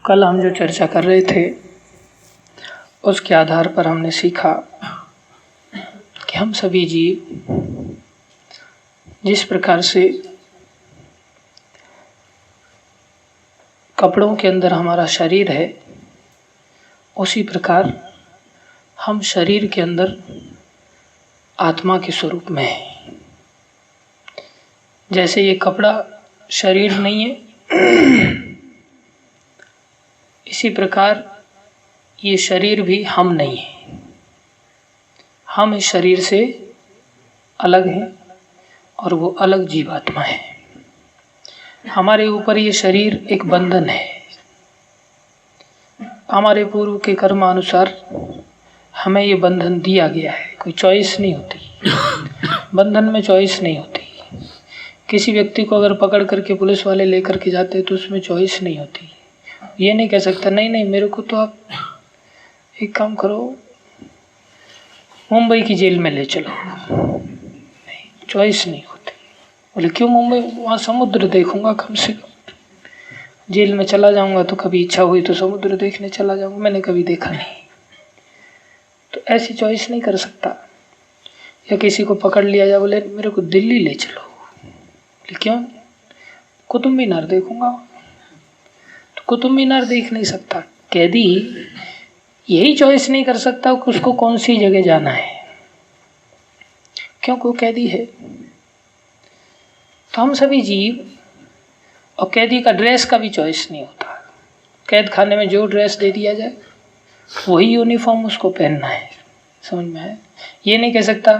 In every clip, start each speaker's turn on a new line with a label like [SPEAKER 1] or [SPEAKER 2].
[SPEAKER 1] कल हम जो चर्चा कर रहे थे उसके आधार पर हमने सीखा कि हम सभी जीव जिस प्रकार से कपड़ों के अंदर हमारा शरीर है, उसी प्रकार हम शरीर के अंदर आत्मा के स्वरूप में है। जैसे ये कपड़ा शरीर नहीं है, इसी प्रकार ये शरीर भी हम नहीं है। हम इस शरीर से अलग हैं और वो अलग जीवात्मा है। हमारे ऊपर ये शरीर एक बंधन है। हमारे पूर्व के कर्मानुसार हमें ये बंधन दिया गया है, कोई चॉइस नहीं होती। बंधन में चॉइस नहीं होती। किसी व्यक्ति को अगर पकड़ करके पुलिस वाले लेकर के जाते तो उसमें चॉइस नहीं होती। ये नहीं कह सकता नहीं नहीं मेरे को तो आप एक काम करो, मुंबई की जेल में ले चलो। नहीं, चॉइस नहीं होती। बोले क्यों मुंबई? वहाँ समुद्र देखूंगा कम से कम। जेल में चला जाऊंगा तो कभी इच्छा हुई तो समुद्र देखने चला जाऊंगा, मैंने कभी देखा नहीं। तो ऐसी चॉइस नहीं कर सकता। या किसी को पकड़ लिया जाए, बोले मेरे को दिल्ली ले चलो। बोले क्यों? कुतुब मीनार देखूंगा। तो कुतुब मीनार देख नहीं सकता। कैदी यही चॉइस नहीं कर सकता कि उसको कौन सी जगह जाना है, क्योंकि वो कैदी है। तो हम सभी जीव, और कैदी का ड्रेस का भी चॉइस नहीं होता। कैद खाने में जो ड्रेस दे दिया जाए वही यूनिफॉर्म उसको पहनना है। समझ में है? ये नहीं कह सकता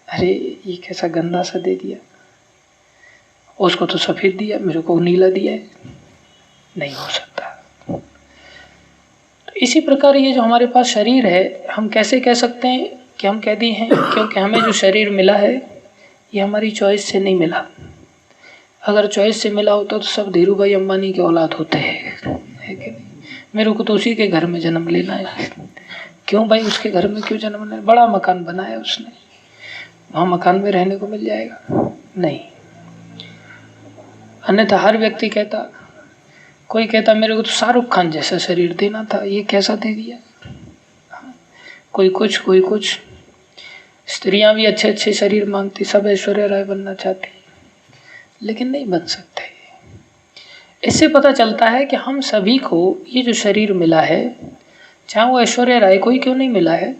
[SPEAKER 1] अरे ये कैसा गंदा सा दे दिया, उसको तो सफ़ेद दिया, मेरे को नीला दिया है। नहीं हो सकता। तो इसी प्रकार ये जो हमारे पास शरीर है, हम कैसे कह सकते हैं कि हम कैदी हैं? क्योंकि हमें जो शरीर मिला है ये हमारी चॉइस से नहीं मिला। अगर चॉइस से मिला होता तो सब धीरू भाई अंबानी के औलाद होते हैं, है कि नहीं? मेरे को तो उसी के घर में जन्म लेना है। क्यों भाई? उसके घर में क्यों जन्म लेना है? बड़ा मकान बनाया उसने, वहाँ मकान में रहने को मिल जाएगा? नहीं। अन्यथा हर व्यक्ति कहता, कोई कहता मेरे को तो शाहरुख खान जैसा शरीर देना था, ये कैसा दे दिया। कोई कुछ कोई कुछ। स्त्रियां भी अच्छे अच्छे शरीर मांगती, सब ऐश्वर्या राय बनना चाहती, लेकिन नहीं बन सकते। इससे पता चलता है कि हम सभी को ये जो शरीर मिला है, चाहे वो ऐश्वर्या राय को ही क्यों नहीं मिला है।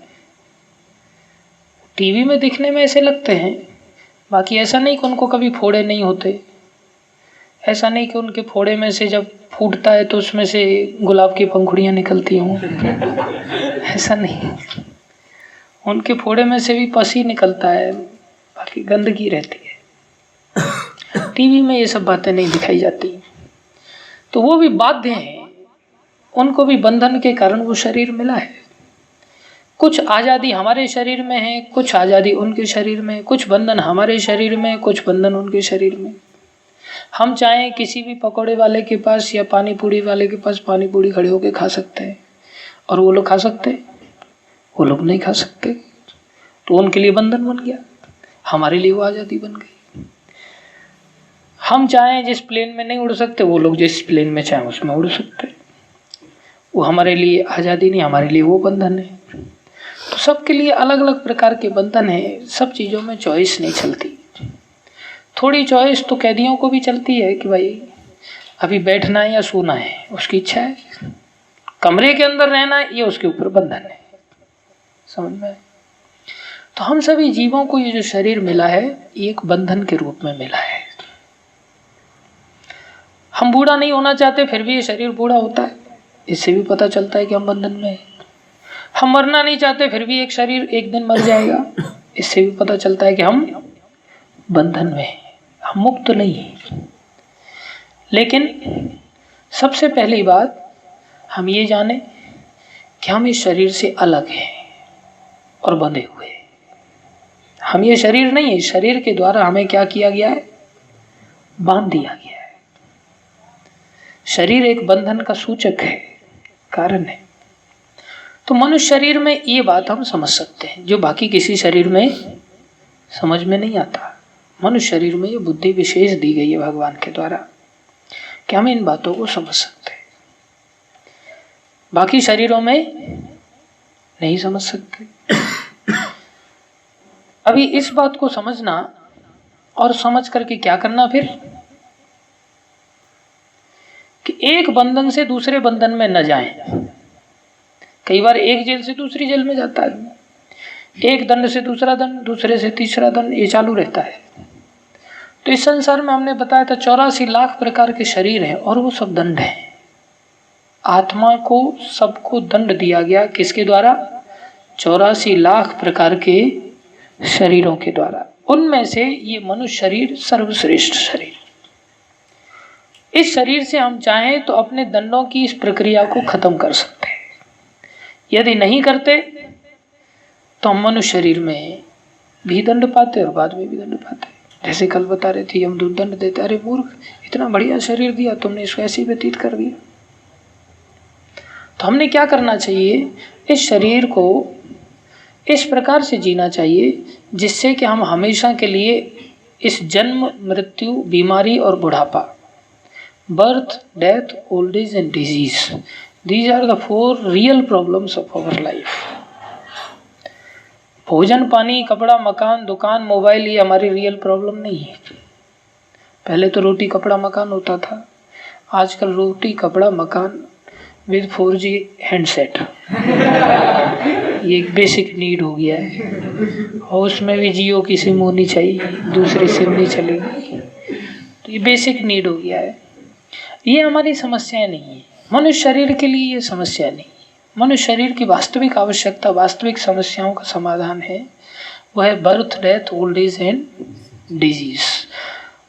[SPEAKER 1] टीवी में दिखने में ऐसे लगते हैं, बाकी ऐसा नहीं कि उनको कभी फोड़े नहीं होते। ऐसा नहीं कि उनके फोड़े में से जब फूटता है तो उसमें से गुलाब की पंखुड़ियाँ निकलती हों। ऐसा नहीं, उनके फोड़े में से भी पस ही निकलता है, बाकी गंदगी रहती है। टीवी में ये सब बातें नहीं दिखाई जाती। तो वो भी बाध्य हैं, उनको भी बंधन के कारण वो शरीर मिला है। कुछ आज़ादी हमारे शरीर में है, कुछ आज़ादी उनके शरीर में, कुछ बंधन हमारे शरीर में, कुछ बंधन उनके शरीर में। हम चाहें किसी भी पकौड़े वाले के पास या पानी पूड़ी वाले के पास पानी पूड़ी खड़े होके खा सकते हैं, और वो लोग खा सकते हैं, वो लोग नहीं खा सकते। तो उनके लिए बंधन बन गया, हमारे लिए वो आज़ादी बन गई। हम चाहें जिस प्लेन में नहीं उड़ सकते, वो लोग जिस प्लेन में चाहें उसमें उड़ सकते। वो हमारे लिए आज़ादी नहीं, हमारे लिए वो बंधन है। तो सबके लिए अलग अलग प्रकार के बंधन है। सब चीज़ों में चॉइस नहीं चलती। थोड़ी चॉइस तो कैदियों को भी चलती है कि भाई अभी बैठना है या सोना है, उसकी इच्छा है। कमरे के अंदर रहना है, ये उसके ऊपर बंधन है। समझ में? तो हम सभी जीवों को ये जो शरीर मिला है, ये एक बंधन के रूप में मिला है। हम बूढ़ा नहीं होना चाहते, फिर भी ये शरीर बूढ़ा होता है। इससे भी पता चलता है कि हम बंधन में हैं। हम मरना नहीं चाहते, फिर भी एक शरीर एक दिन मर जाएगा। इससे भी पता चलता है कि हम बंधन में हैं, हम मुक्त नहीं हैं। लेकिन सबसे पहली बात हम ये जाने कि हम इस शरीर से अलग हैं और बंधे हुए हैं। हम ये शरीर नहीं है। शरीर के द्वारा हमें क्या किया गया है? बांध दिया गया है। शरीर एक बंधन का सूचक है, कारण है। तो मनुष्य शरीर में ये बात हम समझ सकते हैं, जो बाकी किसी शरीर में समझ में नहीं आता। मनुष्य शरीर में ये बुद्धि विशेष दी गई है भगवान के द्वारा कि हम इन बातों को समझ सकते हैं। बाकी शरीरों में नहीं समझ सकते। अभी इस बात को समझना और समझ करके क्या करना फिर, कि एक बंधन से दूसरे बंधन में न जाएं। कई बार एक जेल से दूसरी जेल में जाता है, एक दंड से दूसरा दंड, दूसरे से तीसरा दंड, ये चालू रहता है। तो इस संसार में हमने बताया था 84 लाख प्रकार के शरीर हैं और वो सब दंड हैं। आत्मा को सबको दंड दिया गया, किसके द्वारा? 84 लाख प्रकार के शरीरों के द्वारा। उनमें से ये मनुष्य शरीर सर्वश्रेष्ठ शरीर। इस शरीर से हम चाहें तो अपने दंडों की इस प्रक्रिया को खत्म कर सकते हैं। यदि नहीं करते तो हम मनुष्य शरीर में भी दंड पाते और बाद में भी दंड पाते। जैसे कल बता रहे थे, हम दंड देते, अरे मूर्ख, इतना बढ़िया शरीर दिया तुमने, इसको ऐसे ही व्यतीत कर दिया। तो हमने क्या करना चाहिए? इस शरीर को इस प्रकार से जीना चाहिए जिससे कि हम हमेशा के लिए इस जन्म, मृत्यु, बीमारी और बुढ़ापा, birth, death, old age and disease, these are the 4 real problems of our life. भोजन, पानी, कपड़ा, मकान, दुकान, मोबाइल, ये हमारी रियल प्रॉब्लम नहीं है। पहले तो रोटी, कपड़ा, मकान होता था, आजकल रोटी, कपड़ा, मकान विद 4G हैंडसेट, ये एक बेसिक नीड हो गया है। और उसमें भी जियो की सिम होनी चाहिए, दूसरी सिम नहीं चलेगी। तो ये बेसिक नीड हो गया है। ये हमारी समस्याएं नहीं है, मनुष्य शरीर के लिए ये समस्या नहीं है। मनुष्य शरीर की वास्तविक आवश्यकता, वास्तविक समस्याओं का समाधान है, वह है birth, death, old age and disease.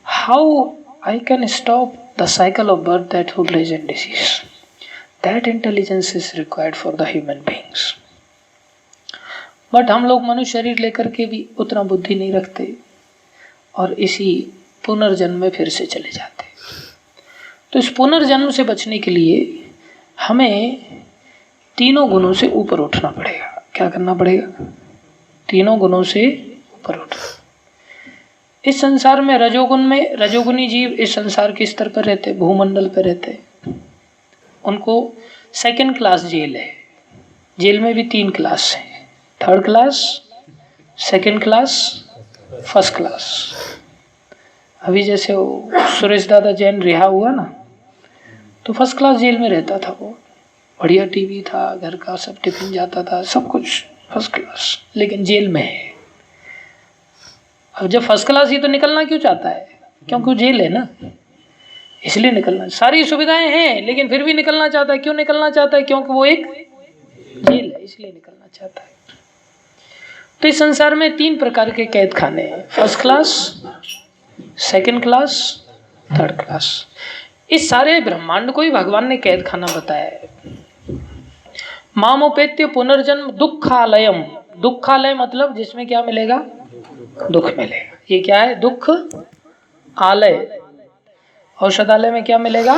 [SPEAKER 1] How I can stop the cycle of birth, death, old age and disease? That intelligence is required for the human beings. But हम लोग मनुष्य शरीर लेकर के भी उतना बुद्धि नहीं रखते और इसी पुनर्जन्म में फिर से चले जाते। तो इस पुनर्जन्म से बचने के लिए हमें तीनों गुणों से ऊपर उठना पड़ेगा। क्या करना पड़ेगा? तीनों गुणों से ऊपर उठना। इस संसार में रजोगुनी जीव इस संसार के स्तर पर रहते, भूमंडल पर रहते, उनको 2nd क्लास जेल है। जेल में भी 3 क्लास है, 3rd class, 2nd class, 1st class. अभी जैसे वो सुरेश दादा जैन रिहा हुआ ना, तो 1st क्लास जेल में रहता था वो, बढ़िया टीवी था, घर का सब टिफिन जाता था, सब कुछ 1st क्लास, लेकिन जेल में है। अब जब 1st क्लास ही तो निकलना क्यों चाहता है? क्योंकि जेल है ना, इसलिए निकलना। सारी सुविधाएं हैं लेकिन फिर भी निकलना चाहता है। क्यों निकलना चाहता है? क्योंकि वो एक जेल है, इसलिए निकलना चाहता है। तो इस संसार में 3 प्रकार के कैद खाने हैं, 1st class, 2nd class, 3rd class. इस सारे ब्रह्मांड को ही भगवान ने कैद खाना बताया है। मामोपेत्य पुनर्जन्म दुखालयम। दुखालय मतलब जिसमें क्या मिलेगा? दुख मिलेगा। ये क्या है? दुख आलय। औषधालय में क्या मिलेगा?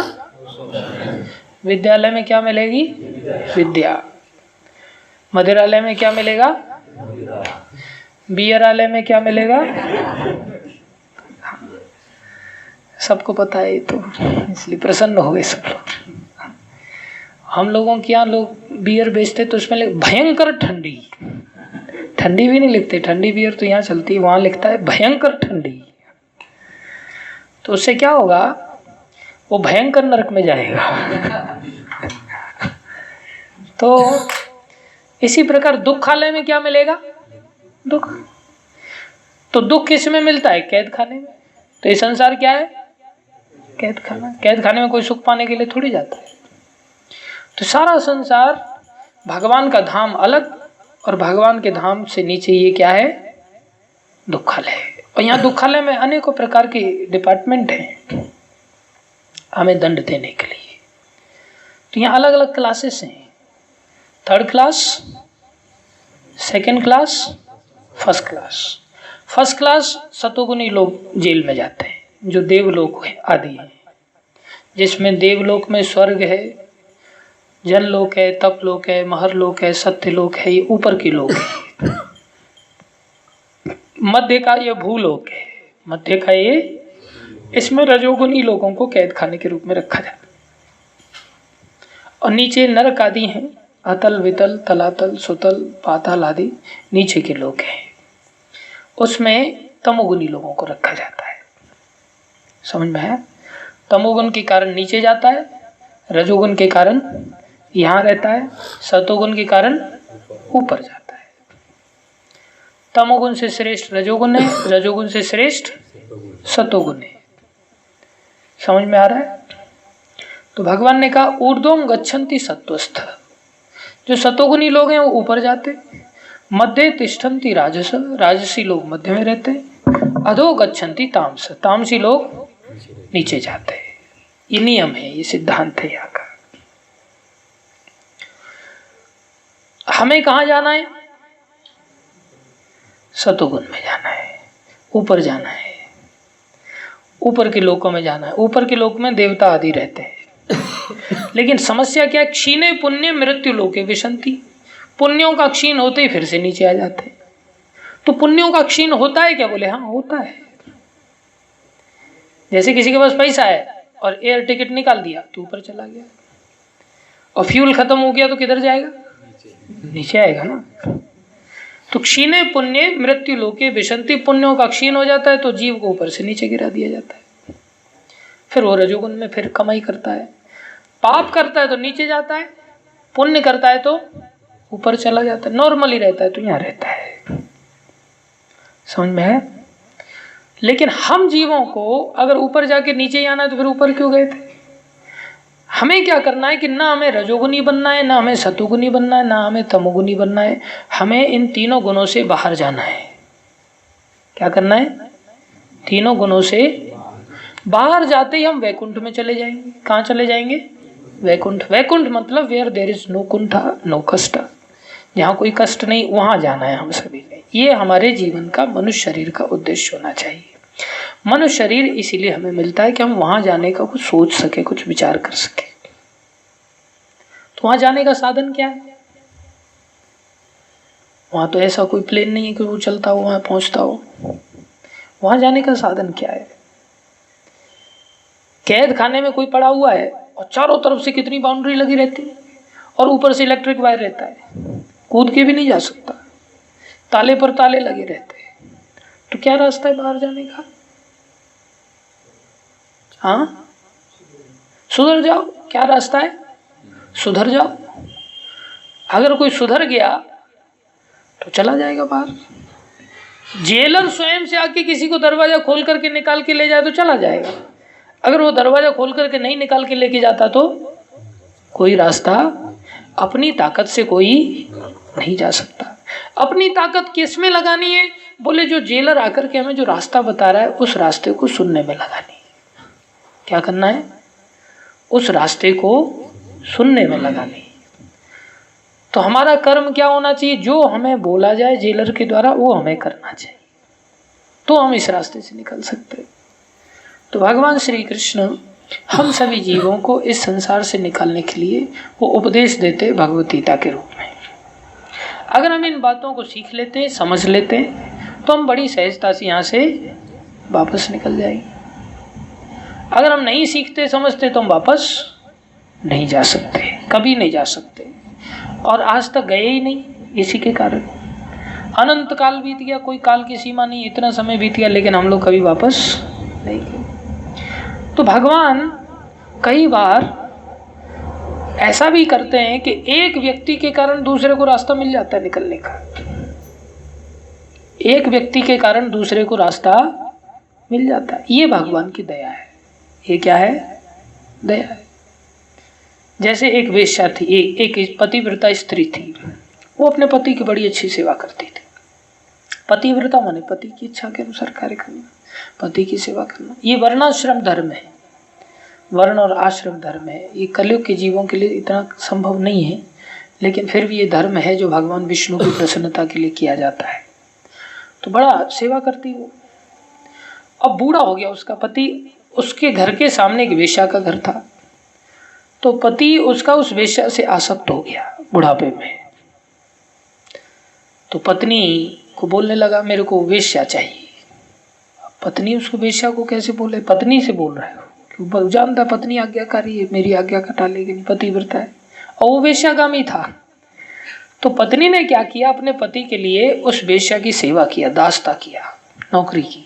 [SPEAKER 1] विद्यालय में क्या मिलेगी? विद्या। मदिरालय में क्या मिलेगा? बियरालय में क्या मिलेगा? सबको पता है तो, इसलिए प्रसन्न हो गए सब लोग। हम लोगों के यहाँ लोग बियर बेचते तो उसमें भयंकर ठंडी, ठंडी भी नहीं लिखते, ठंडी बियर तो यहाँ चलती है, वहां लिखता है भयंकर ठंडी। तो उससे क्या होगा? वो भयंकर नरक में जाएगा। तो इसी प्रकार दुखालय में क्या मिलेगा? दुख। तो दुख किस में मिलता है? कैद खाने में। तो ये संसार क्या है? कैद खाना। कैद खाने में कोई सुख पाने के लिए थोड़ी जाता है। तो सारा संसार भगवान का धाम अलग और भगवान के धाम से नीचे ये क्या है? दुखालय। और यहाँ दुखालय में अनेकों प्रकार के डिपार्टमेंट हैं हमें दंड देने के लिए। तो यहाँ अलग अलग क्लासेस हैं, 3rd class, 2nd class, 1st class. 1st class सतोगुनी लोग जेल में जाते हैं, जो देवलोक आदि है, जिसमें देवलोक में स्वर्ग है, जनलोक है, तपलोक है, महरलोक है, सत्यलोक है, ये ऊपर के लोक है। मध्य का ये भूलोक है, मध्य का ये, इसमें रजोगुनी लोगों को कैद खाने के रूप में रखा जाता है। और नीचे नरक आदि हैं, अतल वितल तलातल सुतल पाताल आदि नीचे के लोग हैं। उसमें तमोगुनी लोगों को रखा जाता है। समझ में है? तमोगुण के कारण नीचे जाता है, रजोगुण के कारण यहाँ रहता है, सतोगुण के कारण ऊपर जाता है। तमोगुण से श्रेष्ठ रजोगुण है, रजोगुण से श्रेष्ठ सतोगुण है। समझ में आ रहा है? तो भगवान ने कहा ऊर्ध्वं गच्छन्ति सत्वस्थ, जो सतोगुणी लोग हैं वो ऊपर जाते, मध्य तिष्ठन्ति राजस, राजसी लोग मध्य में रहते, अधो गच्छन्ति तामस, तामसी लोग नीचे जाते हैं। ये नियम है, ये सिद्धांत है यहाँ का। हमें कहाँ जाना है? सतोगुण में जाना है, ऊपर जाना है, ऊपर के लोकों में जाना है। ऊपर के लोक में देवता आदि रहते हैं। लेकिन समस्या क्या है? क्षीणे पुण्य मृत्यु लोके विशंति, पुण्यों का क्षीण होते ही फिर से नीचे आ जाते हैं। तो पुण्यों का क्षीण होता है क्या? बोले हाँ होता है। जैसे किसी के पास पैसा है और एयर टिकट निकाल दिया तो ऊपर चला गया, और फ्यूल खत्म हो गया तो किधर जाएगा? नीचे आएगा ना। तो क्षीणे पुण्य मृत्यु लोके विशंति, पुण्यों का क्षीण हो जाता है तो जीव को ऊपर से नीचे गिरा दिया जाता है। फिर वो रजोगुण में फिर कमाई करता है, पाप करता है तो नीचे जाता है, पुण्य करता है तो ऊपर चला जाता है। नॉर्मली रहता है तो यहाँ रहता है। समझ में है? लेकिन हम जीवों को अगर ऊपर जाके नीचे ही आना है तो फिर ऊपर क्यों गए थे? हमें क्या करना है कि ना हमें रजोगुनी बनना है, ना हमें सतोगुनी बनना है, ना हमें तमोगुनी बनना है। हमें इन तीनों गुणों से बाहर जाना है। क्या करना है? तीनों गुणों से बाहर जाते ही हम वैकुंठ में चले जाएंगे। कहाँ चले जाएंगे? वैकुंठ। वैकुंठ मतलब वेयर देयर इज नो कुंठा नो कष्ट, जहाँ कोई कष्ट नहीं, वहां जाना है हम सभी ने। ये हमारे जीवन का मनुष्य शरीर का उद्देश्य होना चाहिए। मनुष्य शरीर इसीलिए हमें मिलता है कि हम वहां जाने का कुछ सोच सके, कुछ विचार कर सके। तो वहां जाने का साधन क्या है? वहां तो ऐसा कोई प्लेन नहीं है कि वो चलता हो वहां पहुंचता हो। वहां जाने का साधन क्या है? कैद खाने में कोई पड़ा हुआ है और चारों तरफ से कितनी बाउंड्री लगी रहती है और ऊपर से इलेक्ट्रिक वायर रहता है, कूद के भी नहीं जा सकता, ताले पर ताले लगे रहते हैं। तो क्या रास्ता है बाहर जाने का? हाँ, सुधर जाओ। क्या रास्ता है? सुधर जाओ। अगर कोई सुधर गया तो चला जाएगा बाहर। जेलर स्वयं से आके किसी को दरवाजा खोल करके निकाल के ले जाए तो चला जाएगा। अगर वो दरवाजा खोल करके नहीं निकाल के लेके जाता तो कोई रास्ता अपनी ताकत से कोई नहीं जा सकता। अपनी ताकत किस में लगानी है? बोले जो जेलर आकर के हमें जो रास्ता बता रहा है उस रास्ते को सुनने में लगानी है। क्या करना है? उस रास्ते को सुनने में लगानी है। तो हमारा कर्म क्या होना चाहिए? जो हमें बोला जाए जेलर के द्वारा वो हमें करना चाहिए, तो हम इस रास्ते से निकल सकते हैं। तो भगवान श्री कृष्ण हम सभी जीवों को इस संसार से निकालने के लिए वो उपदेश देते भगवत गीता के रूप में। अगर हम इन बातों को सीख लेते हैं, समझ लेते हैं, तो हम बड़ी सहजता से यहाँ से वापस निकल जाएंगे। अगर हम नहीं सीखते समझते तो हम वापस नहीं जा सकते, कभी नहीं जा सकते, और आज तक गए ही नहीं। इसी के कारण अनंत काल बीत गया, कोई काल की सीमा नहीं, इतना समय बीत गया, लेकिन हम लोग कभी वापस नहीं गए। तो भगवान कई बार ऐसा भी करते हैं कि एक व्यक्ति के कारण दूसरे को रास्ता मिल जाता है निकलने का। एक व्यक्ति के कारण दूसरे को रास्ता मिल जाता है। ये भगवान की दया है। ये क्या है? दया है। जैसे एक वेश्या थी, एक पतिव्रता स्त्री थी, वो अपने पति की बड़ी अच्छी सेवा करती थी। पतिव्रता माने पति की इच्छा के अनुसार कार्य करना, पति की सेवा करना। ये वर्णाश्रम धर्म है, वर्ण और आश्रम धर्म है। ये कलयुग के जीवों के लिए इतना संभव नहीं है, लेकिन फिर भी ये धर्म है जो भगवान विष्णु की प्रसन्नता के लिए किया जाता है। तो बड़ा सेवा करती वो। अब बूढ़ा हो गया उसका पति, उसके घर के सामने एक वेश्या का घर था, तो पति उसका उस वेश्या से आसक्त हो गया बुढ़ापे में। तो पत्नी को बोलने लगा मेरे को वेश्या चाहिए। पत्नी उसको वेश्या को कैसे बोले? पत्नी से बोल रहा है, क्योंकि जानता पत्नी आज्ञाकारी है, मेरी आज्ञा का टालेगी नहीं, पतिव्रता है। और वो वेश्यागामी था। तो पत्नी ने क्या किया, अपने पति के लिए उस वेश्या की सेवा किया, दासता किया, नौकरी की,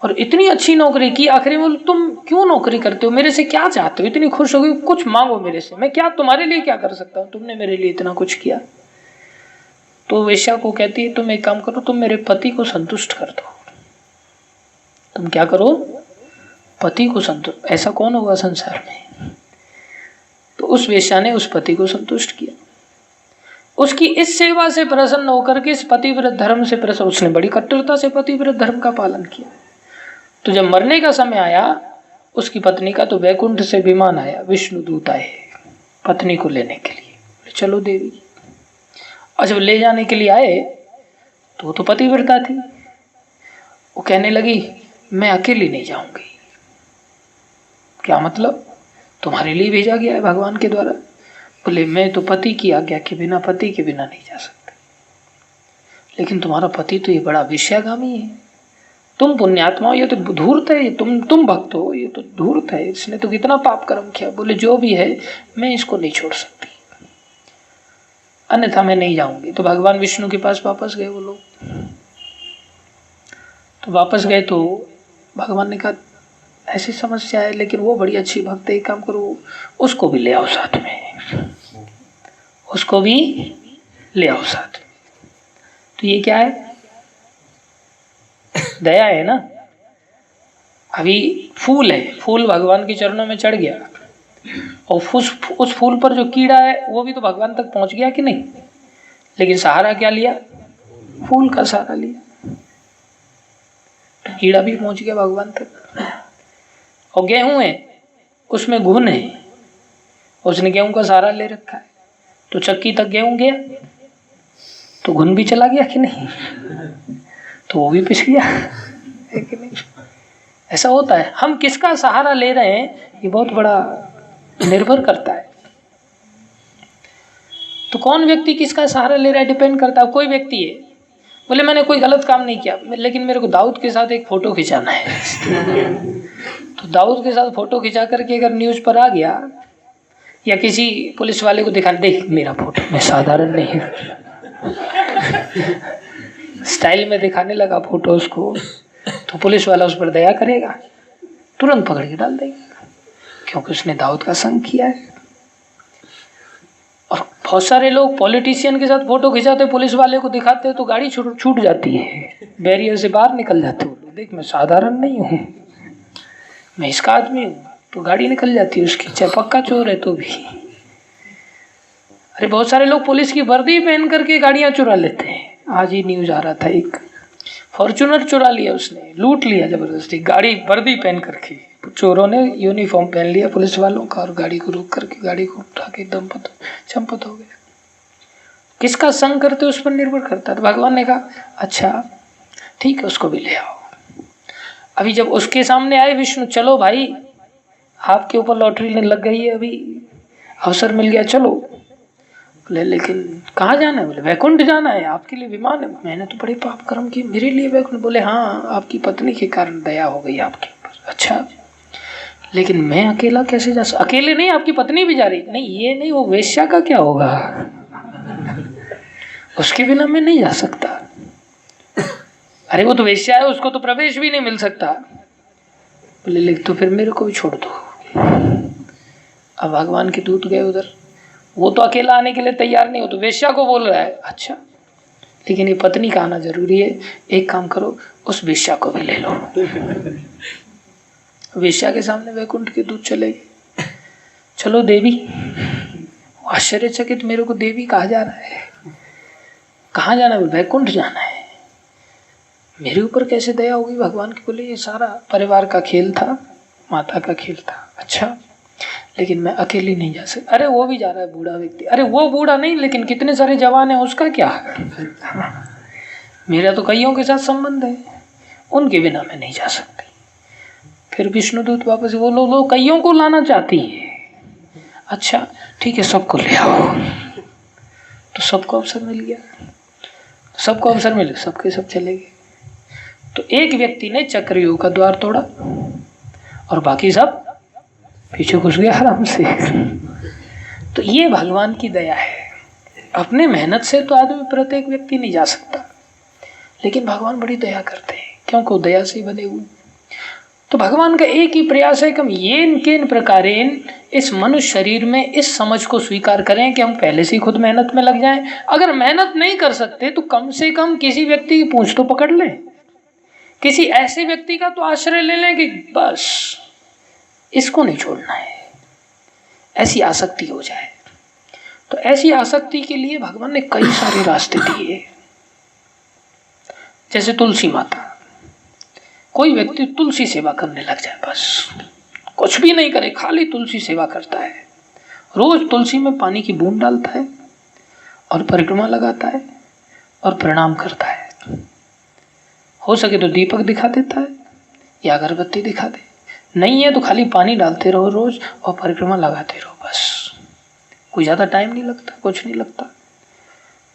[SPEAKER 1] और इतनी अच्छी नौकरी की। आखिरी में तुम क्यों नौकरी करते हो, मेरे से क्या चाहते हो, इतनी खुश हो गई, कुछ मांगो मेरे से, मैं क्या तुम्हारे लिए क्या कर सकता हूँ, तुमने मेरे लिए इतना कुछ किया। तो वेश्या को कहती है तुम एक काम करो, तुम मेरे पति को संतुष्ट कर दो। तुम क्या करो, पति को संतुष्ट। ऐसा कौन होगा संसार में। तो उस वेश्या ने उस पति को संतुष्ट किया। उसकी इस सेवा से प्रसन्न होकर के इस पतिव्रत धर्म से प्रसन्न, उसने बड़ी कट्टरता से पतिव्रत धर्म का पालन किया। तो जब मरने का समय आया उसकी पत्नी का, तो वैकुंठ से विमान आया, विष्णु दूत आए पत्नी को लेने के लिए, चलो देवी। और जब ले जाने के लिए आए तो वो तो पतिव्रता थी, वो कहने लगी मैं अकेली नहीं जाऊंगी। क्या मतलब, तुम्हारे लिए भेजा गया है भगवान के द्वारा। बोले मैं तो पति की आज्ञा के बिना, पति के बिना नहीं जा सकती, लेकिन तुम्हारा पति तो ये बड़ा विषयागामी है, तुम पुण्यात्मा हो, ये तो धूर्त है, तुम भक्त हो, ये तो धूर्त है, इसने तो कितना पाप कर्म किया। बोले जो भी है मैं इसको नहीं छोड़ सकती, अन्यथा मैं नहीं जाऊंगी। तो भगवान विष्णु के पास वापस गए वो लोग। तो वापस गए तो भगवान ने कहा ऐसी समस्या है, लेकिन वो बड़ी अच्छी भक्त है, एक काम करो उसको भी ले आओ साथ में, उसको भी ले आओ साथ में। तो ये क्या है, दया है ना। अभी फूल है, फूल भगवान के चरणों में चढ़ गया, और उस फूल पर जो कीड़ा है वो भी तो भगवान तक पहुंच गया कि नहीं, लेकिन सहारा क्या लिया, फूल का सहारा लिया, तो कीड़ा भी पहुंच गया भगवान तक। और गेहूं है, उसमें घुन है, उसने गेहूं का सहारा ले रखा है, तो चक्की तक गेहूं गया तो घुन भी चला गया कि नहीं, तो वो भी पिस गया है कि नहीं। ऐसा होता है, हम किसका सहारा ले रहे हैं ये बहुत बड़ा निर्भर करता है। तो कौन व्यक्ति किसका सहारा ले रहा है डिपेंड करता है। कोई व्यक्ति है बोले मैंने कोई गलत काम नहीं किया, लेकिन मेरे को दाऊद के साथ एक फोटो खिंचाना है तो दाऊद के साथ फोटो खिंचा करके अगर न्यूज पर आ गया, या किसी पुलिस वाले को दिखा, देख मेरा फोटो, मैं साधारण नहीं स्टाइल में दिखाने लगा फोटो उसको, तो पुलिस वाला उस पर दया करेगा, तुरंत पकड़ के डाल देगा, क्योंकि उसने दाऊद का संग किया है। और बहुत सारे लोग पॉलिटिशियन के साथ फोटो खिंचाते, पुलिस वाले को दिखाते तो गाड़ी छूट जाती है, बैरियर से बाहर निकल जाते हो, देख मैं साधारण नहीं हूँ, मैं इसका आदमी हूँ, तो गाड़ी निकल जाती है उसकी, चाहे पक्का चोर है तो भी। अरे बहुत सारे लोग पुलिस की वर्दी पहन करके गाड़ियां चुरा लेते हैं। आज ही न्यूज आ रहा था, एक फॉर्च्यूनर चुरा लिया उसने, लूट लिया जबरदस्ती, गाड़ी वर्दी पहन करके, चोरों ने यूनिफॉर्म पहन लिया पुलिस वालों का, और गाड़ी को रोक करके गाड़ी को उठा के एकदम चंपत हो गया। किसका संग करते उस पर निर्भर करता है। तो भगवान ने कहा अच्छा ठीक है, उसको भी ले आओ। अभी जब उसके सामने आए विष्णु, चलो भाई आपके ऊपर लॉटरी लग गई है, अभी अवसर मिल गया, चलो। बोले लेकिन कहाँ जाना है, बोले वैकुंठ जाना है, आपके लिए विमान है, मैंने तो बड़े पाप कर्म किए, मेरे लिए वैकुंठ। बोले हाँ आपकी पत्नी के कारण दया हो गई आपके ऊपर। अच्छा लेकिन मैं अकेला कैसे जा सकता, अकेले नहीं आपकी पत्नी भी जा रही, नहीं ये नहीं, वो वेश्या का क्या होगा, उसके बिना मैं नहीं जा सकता। अरे वो तो वेश्या है, उसको तो प्रवेश भी नहीं मिल सकता। बोले लेकिन तो फिर मेरे को भी छोड़ दो। अब भगवान के दूत गए उधर, वो तो अकेला आने के लिए तैयार नहीं हो, तो वेश्या को बोल रहा है अच्छा लेकिन ये पत्नी का आना जरूरी है, एक काम करो उस वेश्या को भी ले लो। वेश्या के सामने वैकुंठ के दूत चले गए, चलो देवी। आश्चर्यचकित, मेरे को देवी कहा जा रहा है, कहाँ जाना है, वैकुंठ जाना है, मेरे ऊपर कैसे दया होगी भगवान की। बोले ये सारा परिवार का खेल था, माता का खेल था। अच्छा लेकिन मैं अकेली नहीं जा सकती। अरे वो भी जा रहा है बूढ़ा व्यक्ति। अरे वो बूढ़ा नहीं, लेकिन कितने सारे जवान हैं, उसका क्या, मेरा तो कईयों के साथ संबंध है, उनके बिना मैं नहीं जा सकती। फिर विष्णुदूत वापस, वो लोग कईयों को लाना चाहती है। अच्छा ठीक है सबको ले आओ। तो सबको अवसर मिल गया, सबको अवसर मिल गया, सबके सब चले गए। तो एक व्यक्ति ने चक्रव्यूह का द्वार तोड़ा और बाकी सब पीछे घुस गया आराम से। तो ये भगवान की दया है। अपने मेहनत से तो आदमी प्रत्येक व्यक्ति नहीं जा सकता, लेकिन भगवान बड़ी दया करते हैं, क्योंकि वो दया से बने हुए। तो भगवान का एक ही प्रयास है कि हम येन केन प्रकारेण इस मनुष्य शरीर में इस समझ को स्वीकार करें कि हम पहले से ही खुद मेहनत में लग जाएं। अगर मेहनत नहीं कर सकते तो कम से कम किसी व्यक्ति की पूंछ तो पकड़ लें, किसी ऐसे व्यक्ति का तो आश्रय ले लें कि बस इसको नहीं छोड़ना है, ऐसी आसक्ति हो जाए। तो ऐसी आसक्ति के लिए भगवान ने कई सारे रास्ते दिए। जैसे तुलसी माता, कोई व्यक्ति तुलसी सेवा करने लग जाए, बस कुछ भी नहीं करे, खाली तुलसी सेवा करता है, रोज तुलसी में पानी की बूंद डालता है और परिक्रमा लगाता है और प्रणाम करता है। हो सके तो दीपक दिखा देता है या अगरबत्ती दिखा दे, नहीं है तो खाली पानी डालते रहो रोज और परिक्रमा लगाते रहो, बस कोई ज्यादा टाइम नहीं लगता, कुछ नहीं लगता।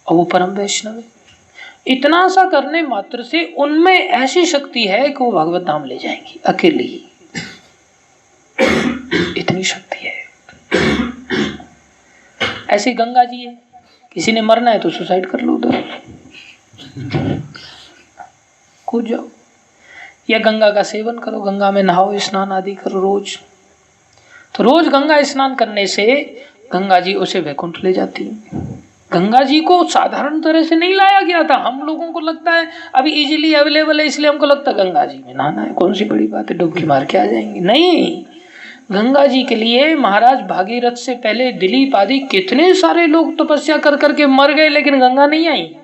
[SPEAKER 1] और वो परम वैष्णव है। इतना सा करने मात्र से उनमें ऐसी शक्ति है कि वो भगवत धाम ले जाएंगी अकेली ही, इतनी शक्ति है। ऐसी गंगा जी है, किसी ने मरना है तो सुसाइड कर लो, उधर कूद जाओ, या गंगा का सेवन करो, गंगा में नहाओ, स्नान आदि करो रोज। तो रोज गंगा स्नान करने से गंगा जी उसे वैकुंठ ले जाती है। गंगा जी को साधारण तरह से नहीं लाया गया था। हम लोगों को लगता है अभी इजीली अवेलेबल है, इसलिए हमको लगता है गंगा जी में नहाना है, कौन सी बड़ी बात है, डुबकी मार के आ जाएंगे। नहीं, गंगा जी के लिए महाराज भागीरथ से पहले दिलीप आदि कितने सारे लोग तपस्या कर करके मर गए, लेकिन गंगा नहीं आई।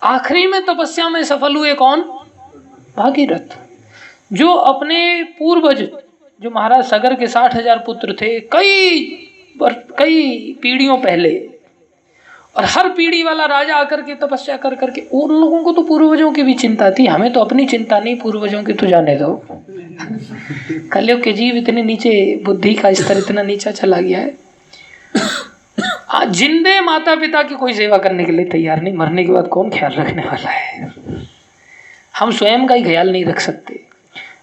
[SPEAKER 1] आखिरी में तपस्या में सफल हुए कौन? भागीरथ, जो अपने पूर्वज, जो महाराज सगर के 60,000 पुत्र थे, कई पीढ़ियों पहले, और हर पीढ़ी वाला राजा आकर के तपस्या कर करके, उन लोगों को तो पूर्वजों की भी चिंता थी, हमें तो अपनी चिंता नहीं, पूर्वजों की तो जाने दो। कलयुग के जीव इतने नीचे, बुद्धि का स्तर इतना नीचा चला गया है, आज जिंदे माता पिता की कोई सेवा करने के लिए तैयार नहीं, मरने के बाद कौन ख्याल रखने वाला है। हम स्वयं का ही ख्याल नहीं रख सकते।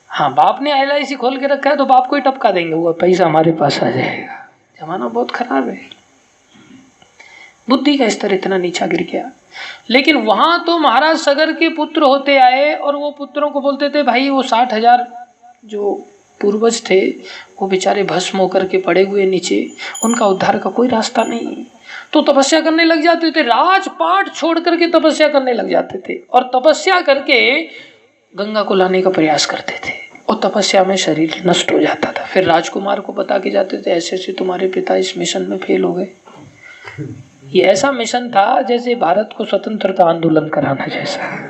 [SPEAKER 1] हाँ, बाप ने LIC खोल के रखा है तो बाप को ही टपका देंगे, वो पैसा हमारे पास आ जाएगा। जमाना बहुत खराब है, बुद्धि का स्तर इतना नीचा गिर गया। लेकिन वहां तो महाराज सगर के पुत्र होते आए और वो पुत्रों को बोलते थे, भाई वो 60,000 जो पूर्वज थे वो बेचारे भस्म होकर के पड़े हुए नीचे, उनका उद्धार का कोई रास्ता नहीं। तो तपस्या करने लग जाते थे, राजपाट छोड़ करके तपस्या करने लग जाते थे, और तपस्या करके गंगा को लाने का प्रयास करते थे, और तपस्या में शरीर नष्ट हो जाता था। फिर राजकुमार को बता के जाते थे, ऐसे ऐसे तुम्हारे पिता इस मिशन में फेल हो गए। ये ऐसा मिशन था जैसे भारत को स्वतंत्रता आंदोलन कराना जैसा,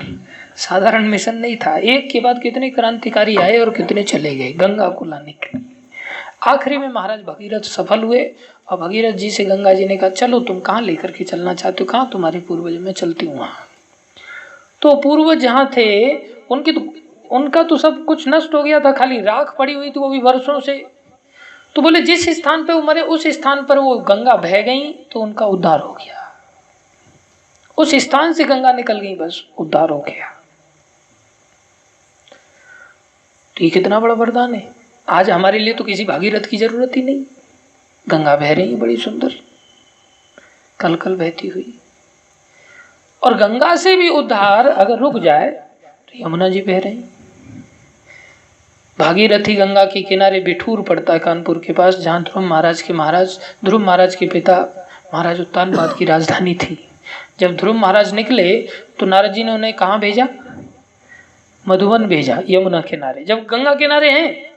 [SPEAKER 1] साधारण मिशन नहीं था। एक के बाद कितने क्रांतिकारी आए और कितने चले गए गंगा को लाने के लिए। आखिरी में महाराज भगीरथ सफल हुए, और भगीरथ जी से गंगा जी ने कहा, चलो तुम कहाँ लेकर के चलना चाहते हो, कहाँ तुम्हारे पूर्वज, मैं चलती हूँ वहाँ। तो पूर्वज जहाँ थे उनका तो सब कुछ नष्ट हो गया था, खाली राख पड़ी हुई थी, वो भी वर्षों से। तो बोले जिस स्थान पे वो मरे उस स्थान पर वो गंगा बह गई तो उनका उद्धार हो गया, उस स्थान से गंगा निकल गई, बस उद्धार हो गया। तो ये कितना बड़ा वरदान है। आज हमारे लिए तो किसी भागीरथ की जरूरत ही नहीं, गंगा बह रही बड़ी सुंदर, कल कल बहती हुई। और गंगा से भी उद्धार अगर रुक जाए तो यमुना जी बह रही। भागीरथी गंगा के किनारे बिठूर पड़ता है कानपुर के पास, जहाँ ध्रुव महाराज के पिता महाराज उत्तानपाद की राजधानी थी। जब ध्रुव महाराज निकले तो नारद जी ने उन्हें कहाँ भेजा? मधुबन भेजा, यमुना किनारे। जब गंगा किनारे हैं